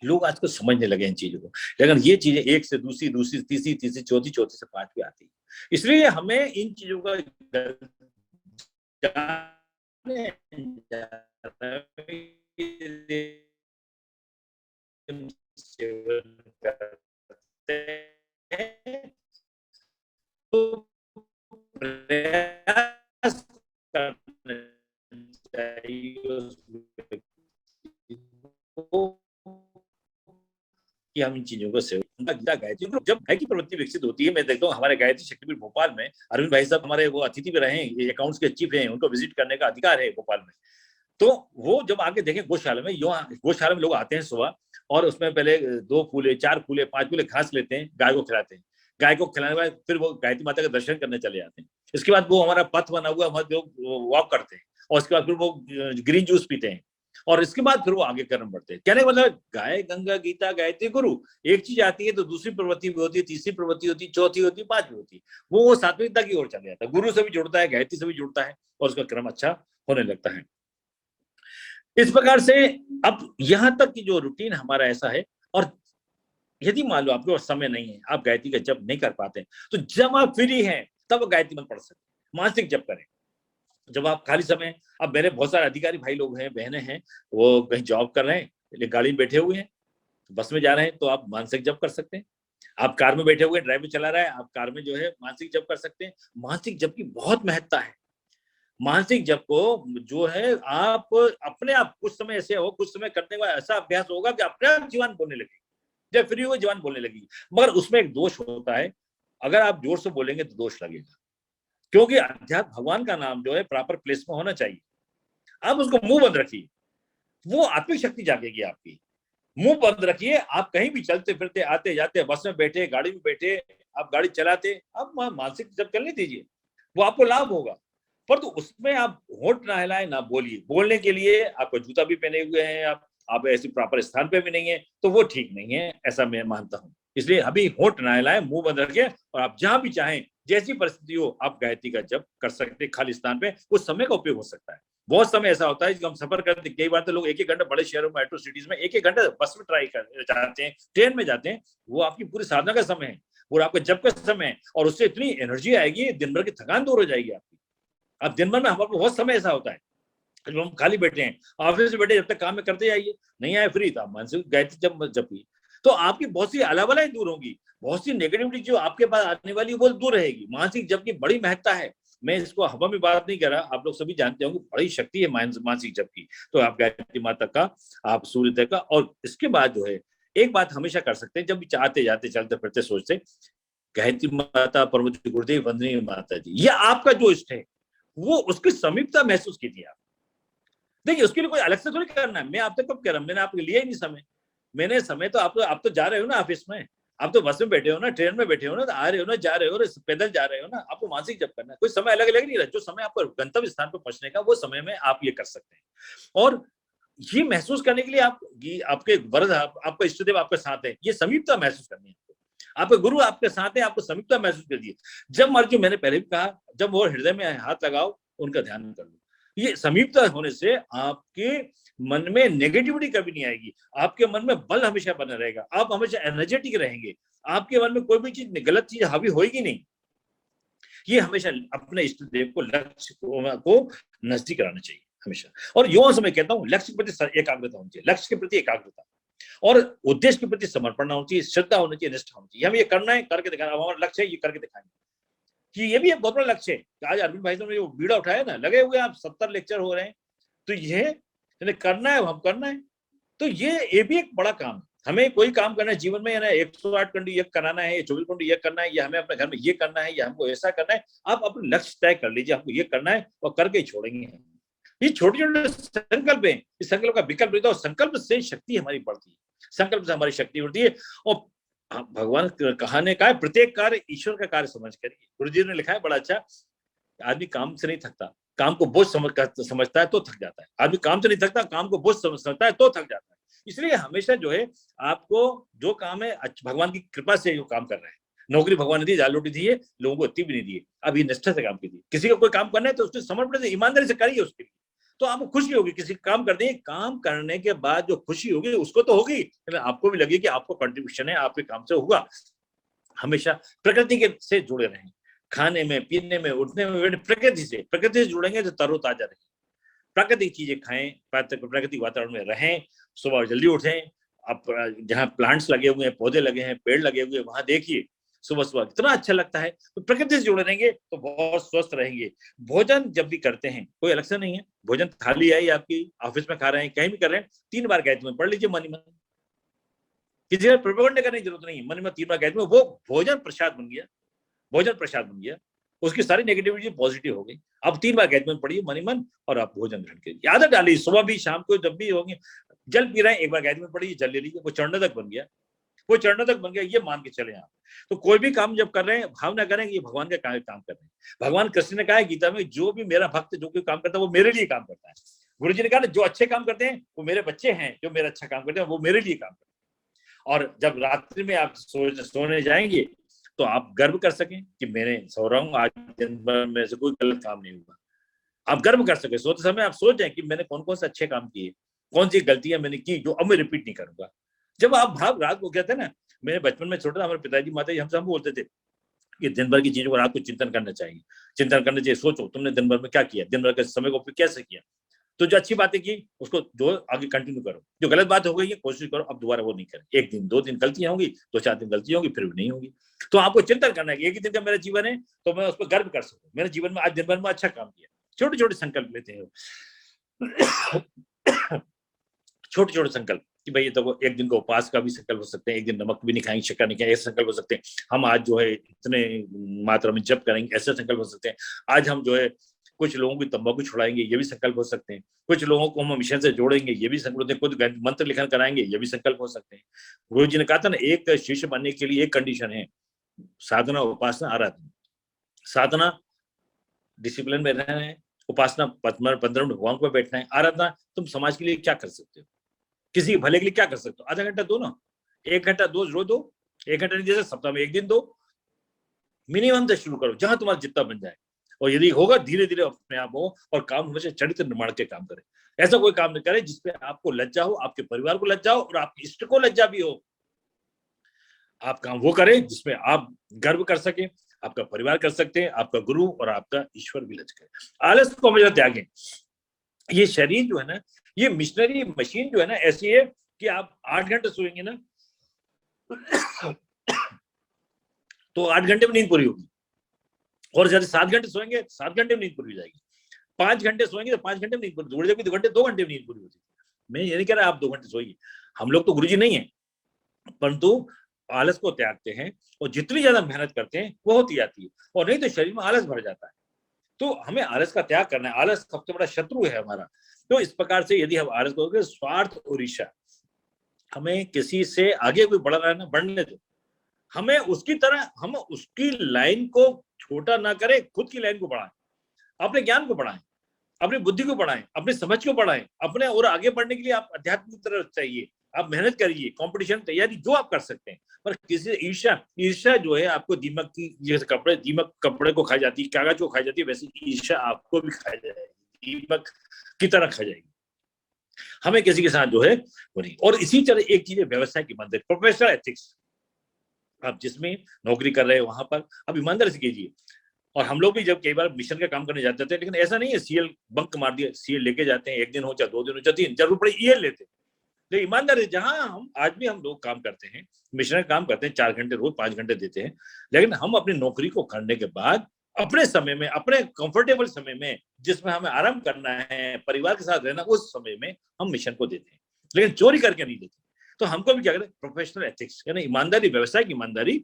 लोग आजकल समझने लगे इन चीजों को, लेकिन ये चीजें एक से दूसरी, दूसरी तीसरी, तीसरी चौथी, चौथी से 5वीं आती है। इसलिए हमें इन चीजों का सेवन करते हैं तो प्रयास करना चाहिए कि हम इन चीजों को सेवन। गायत्री जब गाय की प्रवृत्ति विकसित होती है, मैं देखता हूँ हमारे गायत्री शक्तिपीठ भोपाल में अरविंद भाई साहब हमारे वो अतिथि भी रहे, अकाउंट्स के चीफ हैं, उनको विजिट करने का अधिकार है भोपाल में। तो वो जब आके देखें गौशाला में, गौशाला में लोग आते हैं सुबह और उसमें पहले 2 फूले, 4 फूले, 5 फूले घास लेते हैं, गाय को खिलाते हैं। गाय को खिलाने के बाद फिर वो गायत्री माता का दर्शन करने चले जाते हैं। इसके बाद वो हमारा पथ बना हुआ, वहां लोग वॉक करते हैं और उसके बाद फिर वो ग्रीन जूस पीते हैं और इसके बाद फिर वो आगे कर्म बढ़ते हैं। कहने का मतलब गाय, गंगा, गीता, गायत्री, गुरु, एक चीज आती है तो दूसरी प्रवृत्ति भी होती है, तीसरी प्रवृत्ति होती है, चौथी होती है, 5वीं होती है, वो 7वीं की ओर चले जाता है। गुरु से भी जुड़ता है, गायत्री से भी जुड़ता है और उसका क्रम अच्छा होने लगता है। इस प्रकार से अब यहां तक की जो रूटीन हमारा ऐसा है। और यदि मान लो आपके पास समय नहीं है, आप गायत्री का जप नहीं कर पाते, तो जब आप फ्री हैं तब गायत्री मंत्र पढ़ सकते, मानसिक जप करें। जब आप खाली समय, अब मेरे बहुत सारे अधिकारी भाई लोग हैं, बहनें हैं, वो कहीं जॉब कर रहे हैं, गाड़ी में बैठे हुए हैं, बस में जा रहे हैं, तो आप मानसिक जप कर सकते हैं। आप कार में बैठे हुए, ड्राइवर चला रहा है, आप कार में जो है मानसिक जप कर सकते हैं। मानसिक जप की बहुत महत्ता है। मानसिक जप को जो है आप अपने आप कुछ समय ऐसे हो, कुछ समय करने का ऐसा अभ्यास होगा कि अपने आप जीवन बोलने लगेगी, जब फ्री हुए जीवन बोलने लगेगी। मगर उसमें एक दोष होता है, अगर आप जोर से बोलेंगे तो दोष लगेगा, क्योंकि अध्यात्म भगवान का नाम जो है प्रॉपर प्लेस में होना चाहिए। आप उसको मुंह बंद रखिए, वो आत्मिक शक्ति जागेगी आपकी। मुंह बंद रखिए, आप कहीं भी चलते फिरते, आते जाते, बस में बैठे, गाड़ी में बैठे, आप गाड़ी चलाते, आप मानसिक जप चलने दीजिए, वो आपको लाभ होगा। पर तो उसमें आप होंठ ना हिलाएं, ना बोलिए। बोलने के लिए आपको जूता भी पहने हुए हैं, आप ऐसे प्रॉपर स्थान पे भी नहीं है, तो वो ठीक नहीं है, ऐसा मैं मानता हूँ। इसलिए अभी होंठ ना हिलाएं, मुंह बंद रखें और आप जहां भी चाहें, जैसी परिस्थिति हो, आप गायत्री का जप कर सकते हैं खाली स्थान पे। उस समय का उपयोग हो सकता है। बहुत समय ऐसा होता है कि हम सफर करते, कई बार तो लोग 1-1 घंटा बड़े शहरों में, मेट्रो सिटीज में 1-1 घंटा बस में ट्राई कर जाते हैं, ट्रेन में जाते हैं, वो आपकी पूरी साधना का समय है। वो आपका जब का समय है, और उससे इतनी एनर्जी आएगी, दिन भर की थकान दूर हो जाएगी आपकी। अब दिन भर में हमारे बहुत समय ऐसा होता है जब हम खाली बैठे हैं, ऑफिस से बैठे, जब तक काम में करते जाइए, नहीं आए फ्री, तो आप मानसिक गायत्री जब भी, तो आपकी बहुत सी अलावलाएं दूर होंगी, बहुत सी नेगेटिविटी जो आपके पास आने वाली वो दूर रहेगी। मानसिक जप की बड़ी महत्ता है। मैं इसको हवा में बात नहीं कर रहा, आप लोग सभी जानते होंगे, बड़ी शक्ति है मानसिक जप की। तो आप गायत्री माता का, आप सूर्योदय का, और इसके बाद जो है एक बात हमेशा कर सकते हैं, जब भी आते जाते चलते फिरते सोचते, गायत्री माता, परमपूज्य गुरुदेव, वंदनीय माता जी, ये आपका जो इष्ट है वो उसकी समीपता महसूस कीजिए आप। देखिए उसके लिए कोई अलग से थोड़ी करना है, मैं आप तक कब कह रहा हूं, मैंने आपके लिया ही नहीं समय। मैंने समय तो आप तो जा रहे हो ना ऑफिस में, आप तो बस में बैठे हो ना, ट्रेन में बैठे हो ना, आ रहे हो ना, जा रहे हो, पैदल जा रहे हो ना, आपको मानसिक जप करना है। कोई समय अलग अलग नहीं रहा, जो समय आपको गंतव्य स्थान पर पहुंचने का, वो समय में आप ये कर सकते हैं। और ये महसूस करने के लिए आप, आपके वरद, आपका इष्टदेव आपके साथ है, ये समीपता महसूस करनी है आपको। आपके गुरु आपके साथ है, आपको समीपता महसूस करिए। जब मर्जी, मैंने पहले भी कहा, जब वो हृदय में हाथ लगाओ, उनका ध्यान कर लो। ये समीपता होने से आपके मन में नेगेटिविटी कभी नहीं आएगी, आपके मन में बल हमेशा बना रहेगा, आप हमेशा एनर्जेटिक रहेंगे, आपके मन में कोई भी चीज, गलत चीज हावी होगी नहीं। ये हमेशा अपने इष्ट देव को, लक्ष्य को नजदीक कराना चाहिए हमेशा। और यौन समय कहता हूँ, लक्ष्य के प्रति एकाग्रता होनी चाहिए, लक्ष्य के प्रति एकाग्रता, और उद्देश्य के प्रति समर्पण होना चाहिए, श्रद्धा होनी चाहिए, निष्ठा होनी चाहिए। हम ये करना है, करके दिखाना, हमारा लक्ष्य है, ये करके दिखाएंगे। कि ये भी एक बहुत बड़ा लक्ष्य है कि आज अरविंद भाई ने जो बीड़ा उठाया ना, लगे हुए आप 70 लेक्चर हो रहे हैं, तो ये करना है, हम करना है। तो ये भी एक बड़ा काम है। हमें कोई काम करना है जीवन में, या 108 घंटे यज्ञ कराना है, 24 घंटे यज्ञ करना है, या हमें अपने घर में ये करना है, या हमको ऐसा करना है, आप अपने लक्ष्य तय कर लीजिए, हमको ये करना है, और करके ही छोड़ेंगे। ये छोटे छोटे संकल्प है, इस संकल्प का विकल्प लेता है, संकल्प से शक्ति हमारी बढ़ती है, संकल्प से हमारी शक्ति बढ़ती है। और भगवान कहाने का है, प्रत्येक कार्य ईश्वर का कार्य समझ करिए। गुरु जी ने लिखा है बड़ा अच्छा, आदमी काम से नहीं थकता, काम को बोझ समझता है तो थक जाता है। आदमी काम से नहीं थकता, काम को बोझ समझता है तो थक जाता है। इसलिए हमेशा जो है, आपको जो काम है, भगवान की कृपा से जो काम कर रहे हैं, नौकरी भगवान ने दी, दाल रोटी दी है, लोगों को इतनी भी नहीं दी है, अब ये निष्ठा से काम कीजिए। किसी का कोई काम करना है तो उसने समर्पण से, ईमानदारी से करिए उसके लिए, तो आपको खुशी होगी। किसी काम कर देंगे, काम करने के बाद जो खुशी होगी उसको तो होगी, लेकिन आपको भी लगे कि आपको कंट्रीब्यूशन है, आपके काम से होगा। हमेशा प्रकृति के से जुड़े रहें, खाने में, पीने में, उठने में, प्रकृति से जुड़ेंगे तो तरोताजा रहेंगे। प्राकृतिक चीजें खाएं, प्राकृतिक वातावरण में रहें, सुबह जल्दी उठें। आप जहाँ प्लांट्स लगे हुए हैं, पौधे लगे हैं, पेड़ लगे हुए हैं, वहां देखिए, सुबह सुबह कितना अच्छा लगता है। तो प्रकृति से जुड़े रहेंगे तो बहुत स्वस्थ रहेंगे। भोजन जब भी करते हैं, कोई अलग से नहीं है, भोजन थाली आई आपकी, ऑफिस में खा रहे हैं, कहीं भी कर रहे हैं, 3 बार गायत्री में पढ़ लीजिए मन ही मन। किसी का प्रबंध करने की जरूरत नहीं है, मन में 3 बार गायत्री में, वो भोजन प्रसाद बन गया, भोजन प्रसाद बन गया, उसकी सारी नेगेटिविटी पॉजिटिव हो गई। अब 3 बार गायत्री पढ़िए मन ही मन, और आप भोजन ग्रहण करिए। आदत डालिए, सुबह भी शाम को जब भी होंगे, जल पी रहे हैं, 1 बार गायत्री पढ़िए, जल ले लीजिए, वो चरणोदक बन गया, वो चरणोदक बन गया, ये मान के चले आप। तो कोई भी काम जब कर रहे हैं, भावना करें ये भगवान का काम कर रहे हैं। भगवान कृष्ण ने कहा है गीता में, जो भी मेरा भक्त जो कोई काम करता है वो मेरे लिए काम करता है। गुरु जी ने कहा, जो अच्छे काम करते हैं वो मेरे बच्चे हैं, जो मेरा अच्छा काम करते हैं वो मेरे लिए काम करते हैं। और जब रात्रि में आप सोने जाएंगे तो आप गर्व कर सकें कि मैंने सो रहा हूँ, आज दिन भर मेरे से कोई गलत काम नहीं हुआ। आप गर्व कर सके, सोते समय आप सोच जाए कि मैंने कौन कौन से अच्छे काम किए, कौन सी गलतियां मैंने की जो अब मैं रिपीट नहीं करूंगा। जब आप भाव रात को कहते हैं ना, मेरे बचपन में छोटा था, हमारे पिताजी माताजी हमसे हम बोलते थे कि दिन भर की चीजों को रात को चिंतन करना चाहिए, चिंतन करना चाहिए। सोचो तुमने दिन भर में क्या किया, दिन भर के समय को कैसे किया, तो जो अच्छी बातें की उसको जो आगे कंटिन्यू करो, जो गलत बात हो गई है कोशिश करो अब दोबारा वो नहीं करें। 1 दिन 2 दिन गलतियां होंगी, 2-4 दिन गलतियां होंगी, फिर भी नहीं होगी। तो आपको चिंतन करना है कि एक ही दिन का मेरा जीवन है, तो मैं उस पर गर्व कर सकूं, मेरे जीवन में आज दिन भर में अच्छा काम किया। छोटे छोटे संकल्प लेते हैं, छोटे छोटे संकल्प कि भाई ये तो 1 दिन का उपवास का भी संकल्प हो सकते हैं, 1 दिन नमक भी नहीं खाएंगे, शक्कर नहीं खाएंगे, ऐसे संकल्प हो सकते हैं। हम आज जो है इतने मात्रा में जप करेंगे, ऐसे संकल्प हो सकते हैं। आज हम जो है कुछ लोगों की तंबाकू छुड़ाएंगे, ये भी संकल्प हो सकते हैं। कुछ लोगों को हम मिशन से जोड़ेंगे, ये भी संकल्प होते हैं। कुछ मंत्र लिखन कराएंगे, ये भी संकल्प हो सकते हैं। गुरु जी ने कहा था ना, एक शिष्य बनने के लिए एक कंडीशन है, साधना, उपासना, आराधना। साधना डिसिप्लिन में रहना है, उपासना 15 मिनट भगवान को बैठना है, आराधना तुम समाज के लिए क्या कर सकते हो, किसी के भले के लिए क्या कर सकते हो, आधा घंटा दो ना, 1 घंटा दो, रोज दो, 1 घंटा नहीं, जैसे सप्ताह में 1 दिन दो, मिनिमम से शुरू करो, जहां तुम्हारा जितना बन जाए। और यदि होगा धीरे धीरे अपने आप हो, और काम हमेशा चरित्र निर्माण के काम करें। ऐसा कोई काम नहीं करे जिसपे आपको लज्जा हो, आपके परिवार को लज्जा हो, और आपके इष्ट को लज्जा भी हो। आप काम वो करें जिसमें आप गर्व कर सके, आपका परिवार कर सकते हैं, आपका गुरु और आपका ईश्वर भी लच करे। आलस को हमेशा त्यागें। ये शरीर जो है ना, ये मिशनरी मशीन जो है ना ऐसी है कि आप 8 घंटे सोएंगे ना तो 8 घंटे में नींद पूरी होगी, और जैसे 7 घंटे सोएंगे 7 घंटे में नींद पूरी हो जाएगी। 5 घंटे सोएंगे तो 5 घंटे में नींद पूरी, जब 2 घंटे में नींद पूरी होती है। मैं ये नहीं कह रहा आप 2 घंटे सोइए, हम लोग तो गुरुजी नहीं है, परंतु आलस को त्यागते हैं और जितनी ज्यादा मेहनत करते हैं वो होती जाती है, और नहीं तो शरीर में आलस भर जाता है। तो हमें आलस का त्याग करना है। आलस सबसे बड़ा शत्रु है हमारा। तो इस प्रकार से यदि हम आलस करोगे, स्वार्थ और ईर्ष्या, हमें किसी से आगे कोई बढ़ रहा है ना, बढ़ने दो, हमें उसकी तरह, हम उसकी लाइन को छोटा ना करें, खुद की लाइन को बढ़ाएं, अपने ज्ञान को बढ़ाएं, अपनी बुद्धि को बढ़ाएं, अपनी समझ को बढ़ाएं, अपने और आगे बढ़ने के लिए आप अध्यात्म की तरफ चाहिए, आप मेहनत करिए, कंपटीशन तैयारी जो आप कर सकते हैं। पर किसी से ईर्ष्या, ईर्ष्या जो है आपको दीमक की, जैसे कपड़े, दीमक कपड़े को खा जाती है, कागज को खा जाती है, वैसे ईर्ष्या आपको भी खा जाएगी, दीमक की तरह खा जाएगी। हमें किसी के साथ जो है वो नहीं। और इसी तरह एक चीज है व्यवसाय की ईमानदारी, प्रोफेशनल एथिक्स। आप जिसमें नौकरी कर रहे हो वहां पर आप ईमानदारी से कीजिए। और हम लोग भी जब कई बार मिशन का काम करने जाते थे, लेकिन ऐसा नहीं है सीएल बंक मार दिया, सीएल लेके जाते हैं, 1 दिन हो चाहे 2 दिन हो चाहे 3, जरूर पड़े ईएल लेते हैं। लेकिन ईमानदारी, जहां हम आज भी हम लोग काम करते हैं, मिशन का काम करते हैं, 4 घंटे रोज 5 घंटे देते हैं, लेकिन हम अपनी नौकरी को करने के बाद अपने समय में, अपने कंफर्टेबल समय में, जिसमें हमें आराम करना है, परिवार के साथ रहना, उस समय में हम मिशन को देते हैं, लेकिन चोरी करके नहीं देते। तो हमको भी क्या करें, प्रोफेशनल एथिक्स यानी ईमानदारी, व्यवसाय की ईमानदारी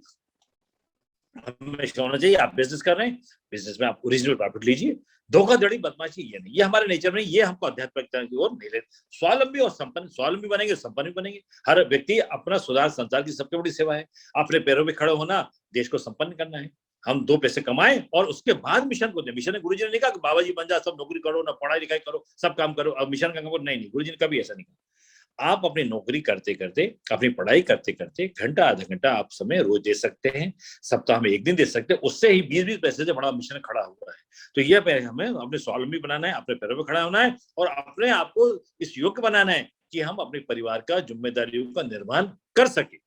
हमेशा होना चाहिए। आप बिजनेस कर रहे हैं, बिजनेस में आप ओरिजिनल प्रॉफिट लीजिए, धोखाधड़ी बदमाशी ये नहीं, ये हमारे नेचर में, ये हमको आध्यात्मिकता की ओर नहीं ले। स्वावलंबी और संपन्न, स्वावलंबी बनेंगे, संपन्न भी बनेंगे। हर व्यक्ति अपना सुधार संसार की सबसे बड़ी सेवा है। अपने पैरों पे खड़े होना, देश को संपन्न करना है। हम 2 पैसे कमाएं और उसके बाद मिशन को दें। मिशन गुरु जी ने नहीं कहा कि बाबा जी बन जा, सब नौकरी करो, ना पढ़ाई लिखाई करो, सब काम करो, अब मिशन का काम करो, नहीं, गुरु जी ने कभी ऐसा नहीं कहा। आप अपनी नौकरी करते करते, अपनी पढ़ाई करते करते घंटा आधा घंटा आप समय रोज दे सकते हैं, सप्ताह में 1 दिन दे सकते हैं, उससे ही 20-20 पैसे से बड़ा मिशन खड़ा हुआ है। तो ये हमें अपने स्वावलंबी बनाना है, अपने पैरों पर खड़ा होना है, और अपने आप को इस योग्य बनाना है कि हम अपने परिवार का जिम्मेदारियों का निर्वहन कर सके।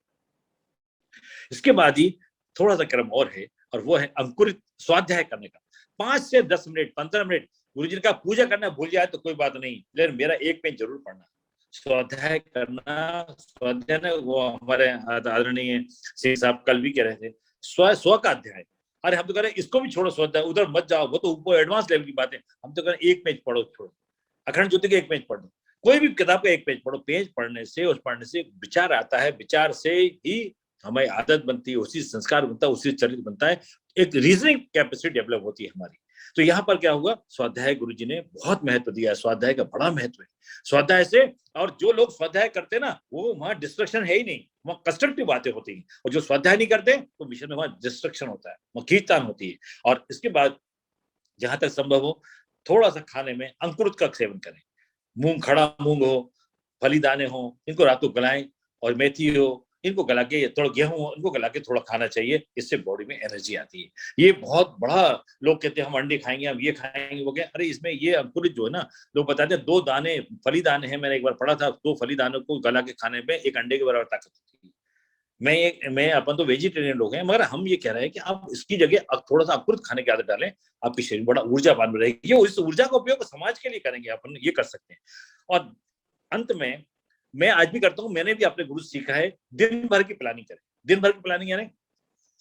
इसके बाद ही थोड़ा सा क्रम और है, और वो है अंकुरित स्वाध्याय करने का। 5 से 10 मिनट, 15 मिनट। गुरु जी का पूजा करना भूल जाए तो कोई बात नहीं, लेकिन मेरा 1 पेज जरूर पढ़ना, स्वाध्याय करना। स्वाध्याय ना, वो हमारे आदरणीय सिंह साहब कल भी कह रहे थे, स्व का अध्याय। अरे हम तो कह रहे हैं इसको भी छोड़ो, स्वाध्याय उधर मत जाओ, वो तो ऊपर एडवांस लेवल की बात है। हम तो कह रहे हैं 1 पेज पढ़ो, छोड़ो, अखंड ज्योति का 1 पेज पढ़ो, कोई भी किताब का 1 पेज पढ़ो। पेज पढ़ने से, उस पढ़ने से विचार आता है, विचार से ही हमारी आदत बनती है, उसी संस्कार बनता है, उसी चरित्र बनता है, एक रीजनिंग कैपेसिटी डेवलप होती है हमारी। तो यहाँ पर क्या हुआ, स्वाध्याय गुरु जी ने बहुत महत्व दिया है, स्वाध्याय का बड़ा महत्व है। स्वाध्याय से, और जो लोग स्वाध्याय करते ना, वो वहां डिस्ट्रक्शन है ही नहीं, वहां कंस्ट्रक्टिव बातें होती हैं। और जो स्वाध्याय नहीं करते तो मिशन में वहां डिस्ट्रक्शन होता है, वहां खींचतान होती है। और इसके बाद जहां तक संभव हो, थोड़ा सा खाने में अंकुरित का सेवन करें। मूंग, खड़ा मूंग हो, फली दाने हो, इनको रात को गलाएं, और मेथी हो, इनको गला के, थोड़ा गेहूं हो, इनको गला के थोड़ा खाना चाहिए। इससे बॉडी में एनर्जी आती है। ये बहुत बड़ा, लोग कहते हैं हम अंडे खाएंगे, हम ये खाएंगे, वो क्या, अरे इसमें ये अंकुरित जो है ना, लोग बताते हैं 2 दाने फली दाने हैं, मैंने एक बार पढ़ा था, 2 फली दानों को गला के खाने में 1 अंडे के बराबर ताकत होती है। मैं अपन तो वेजिटेरियन लोग हैं, मगर हम ये कह रहे हैं कि आप इसकी जगह थोड़ा सा अंकुरित खाने की आदत डालें, आपकी शरीर बड़ा ऊर्जावान रहेगी। इस ऊर्जा का उपयोग समाज के लिए करेंगे, अपन ये कर सकते हैं। और अंत में मैं आज भी करता हूं, मैंने भी अपने गुरु से सीखा है, दिन भर की प्लानिंग करें। दिन भर की प्लानिंग यानी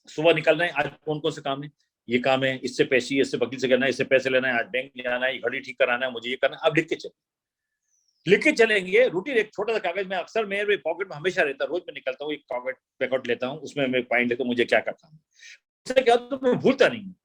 सुबह निकल रहे हैं, आज कौन कौन से काम है, ये काम है, इससे पैसे, इससे वकील से करना है, इससे पैसे लेना है, आज बैंक जाना है, घड़ी ठीक कराना है, मुझे ये करना है। अब लिख के चले, लिख के चलेंगे रूटीन। एक छोटा सा कागज में अक्सर मेरे पॉकेट में हमेशा रहता है, रोज मैं निकलता हूँ, एक कागज पैकआउट लेता हूँ, उसमें मैं पॉइंट लेता हूँ, मुझे क्या करना है, उससे क्या तो मैं भूलता नहीं हूँ।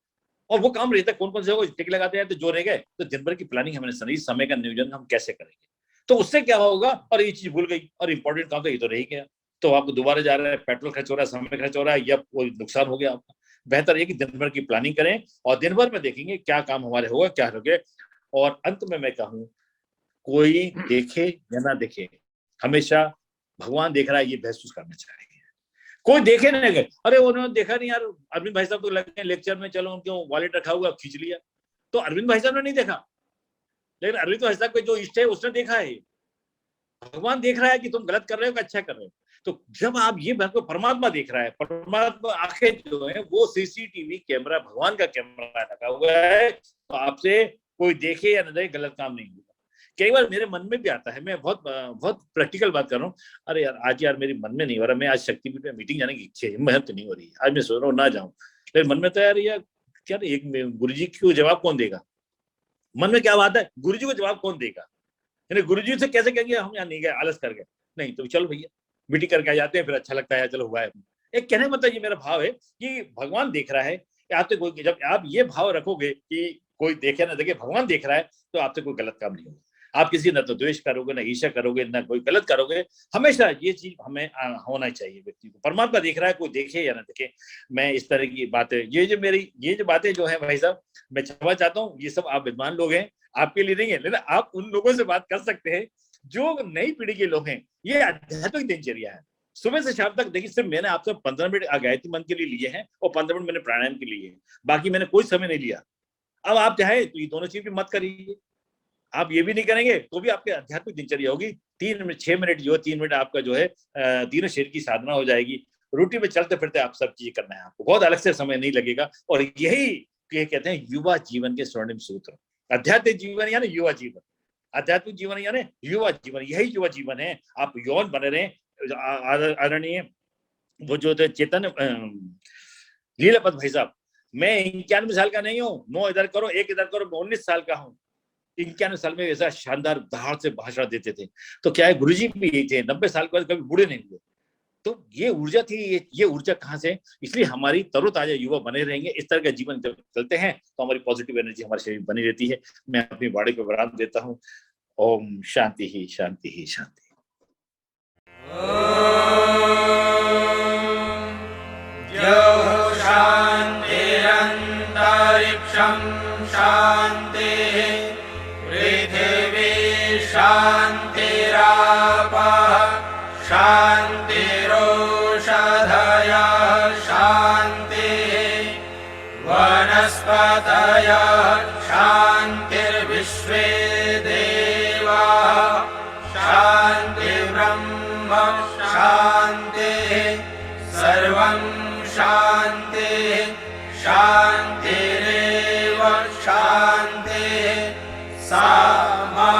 और वो काम रहता है, कौन कौन से टिक लगाते हैं, तो जो रह गए, तो दिन भर की प्लानिंग हमने सुनी, समय का नियोजन हम कैसे करेंगे। तो उससे क्या होगा, और ये चीज भूल गई, और इंपॉर्टेंट काम तो ये तो रह ही गया, तो आपको दोबारा जा रहा है, पेट्रोल खर्च हो रहा है, समय खर्च हो रहा है, या कोई नुकसान हो गया आपका। बेहतर है कि दिन भर की प्लानिंग करें, और दिन भर में देखेंगे क्या काम हमारे होगा, क्या होगा। और अंत में मैं कहूँ, कोई देखे या ना देखे, हमेशा भगवान देख रहा है, ये महसूस करना चाहिए। कोई देखे ना गए, अरे उन्होंने देखा नहीं यार, अरविंद भाई साहब तो लगे लेक्चर में, चलो उनके वॉलेट रखा हुआ खींच लिया, तो अरविंद भाई साहब ने नहीं देखा, लेकिन अरविंद भाई साहब के जो इष्ट है उसने देखा है। भगवान देख रहा है कि तुम गलत कर रहे हो कि अच्छा कर रहे हो। तो जब आप ये परमात्मा देख रहा है, परमात्मा आंखें जो है वो सीसीटीवी कैमरा, भगवान का कैमरा लगा हुआ है, तो आपसे कोई देखे या न देखे गलत काम नहीं होगा। कई बार मेरे मन में भी आता है, मैं बहुत बहुत प्रैक्टिकल बात कर रहा हूँ, अरे यार आज यार मेरे मन में नहीं हो रहा, मैं आज शक्तिपीठ में मीटिंग जाने की इच्छा है, हिम्मत तो नहीं हो रही है, आज मैं सोच रहा हूँ ना जाऊं। फिर मन में तो यार क्या एक गुरु जी को जवाब कौन देगा, मन में क्या बात है, गुरु जी को जवाब कौन देगा, गुरु जी से कैसे कहेंगे हम यहाँ नहीं गए, आलस कर गए, नहीं तो चलो भैया मीटिंग करके आ जाते हैं, फिर अच्छा लगता है, चलो हुआ है। एक कहने मतलब ये मेरा भाव है कि भगवान देख रहा है, आपसे कोई, जब आप ये भाव रखोगे कि कोई देखे ना देखे, भगवान देख रहा है, तो आपसे कोई गलत काम नहीं होगा। आप किसी न तो द्वेष करोगे, ना ईर्ष्या करोगे, ना कोई गलत करोगे। हमेशा ये चीज हमें होना चाहिए व्यक्ति को, परमात्मा देख रहा है, कोई देखे या ना देखे। मैं इस तरह की बातें, ये जो बातें जो है भाई साहब, मैं क्षमा चाहता हूँ, ये सब आप विद्वान लोग हैं, आपके लिए नहीं है, लेकिन आप उन लोगों से बात कर सकते हैं जो नई पीढ़ी के लोग हैं। ये आध्यात्मिक दिनचर्या है, सुबह से शाम तक। देखिए सिर्फ मैंने आपसे 15 मिनट गायत्री मंत्र के लिए लिए हैं और 15 मिनट मैंने प्राणायाम के लिए, बाकी मैंने कोई समय नहीं लिया। अब आप चाहे तो ये दोनों चीज भी मत करिए, आप ये भी नहीं करेंगे तो भी आपके आध्यात्मिक दिनचर्या होगी। 6 मिनट जो है, 3 मिनट आपका जो है तीनों शरीर की साधना हो जाएगी। रूटीन में चलते फिरते आप सब चीजें करना है, आपको बहुत अलग से समय नहीं लगेगा। और यही कहते हैं युवा जीवन के स्वर्णिम सूत्र, आध्यात्मिक जीवन यानी युवा जीवन, आध्यात्मिक जीवन यानी युवा जीवन, यही युवा जीवन है। आप यौन बने रहे। आदरणीय वो जो थे चेतन लीलापत भाई साहब, मैं 91 साल का नहीं हूँ, 9 इधर करो 1 इधर करो, मैं 19 साल का हूँ। 91 साल में ऐसा शानदार धार से भाषण देते थे। तो क्या है, गुरुजी भी यही थे, 90 साल के बाद कभी बूढ़े नहीं हुए। तो ये ऊर्जा थी, ये ऊर्जा कहाँ से? इसलिए हमारी तरोताजा युवा बने रहेंगे। इस तरह का जीवन जब चलते हैं तो हमारी पॉजिटिव एनर्जी हमारे शरीर बनी रहती है। मैं अपनी बॉडी को विराम देता हूँ। ओम शांति ही शांति ही शांति।
शांतिरंतरिक्षं शांति, पृथिवी शांतिरापः शांतिरोषधयः शान्तिः, वनस्पतयः शान्तिर्विश्वे देवाः शान्तिर्ब्रह्म शान्तिः, सर्वं शान्तिः शान्तिरेव शान्तिः, सा मा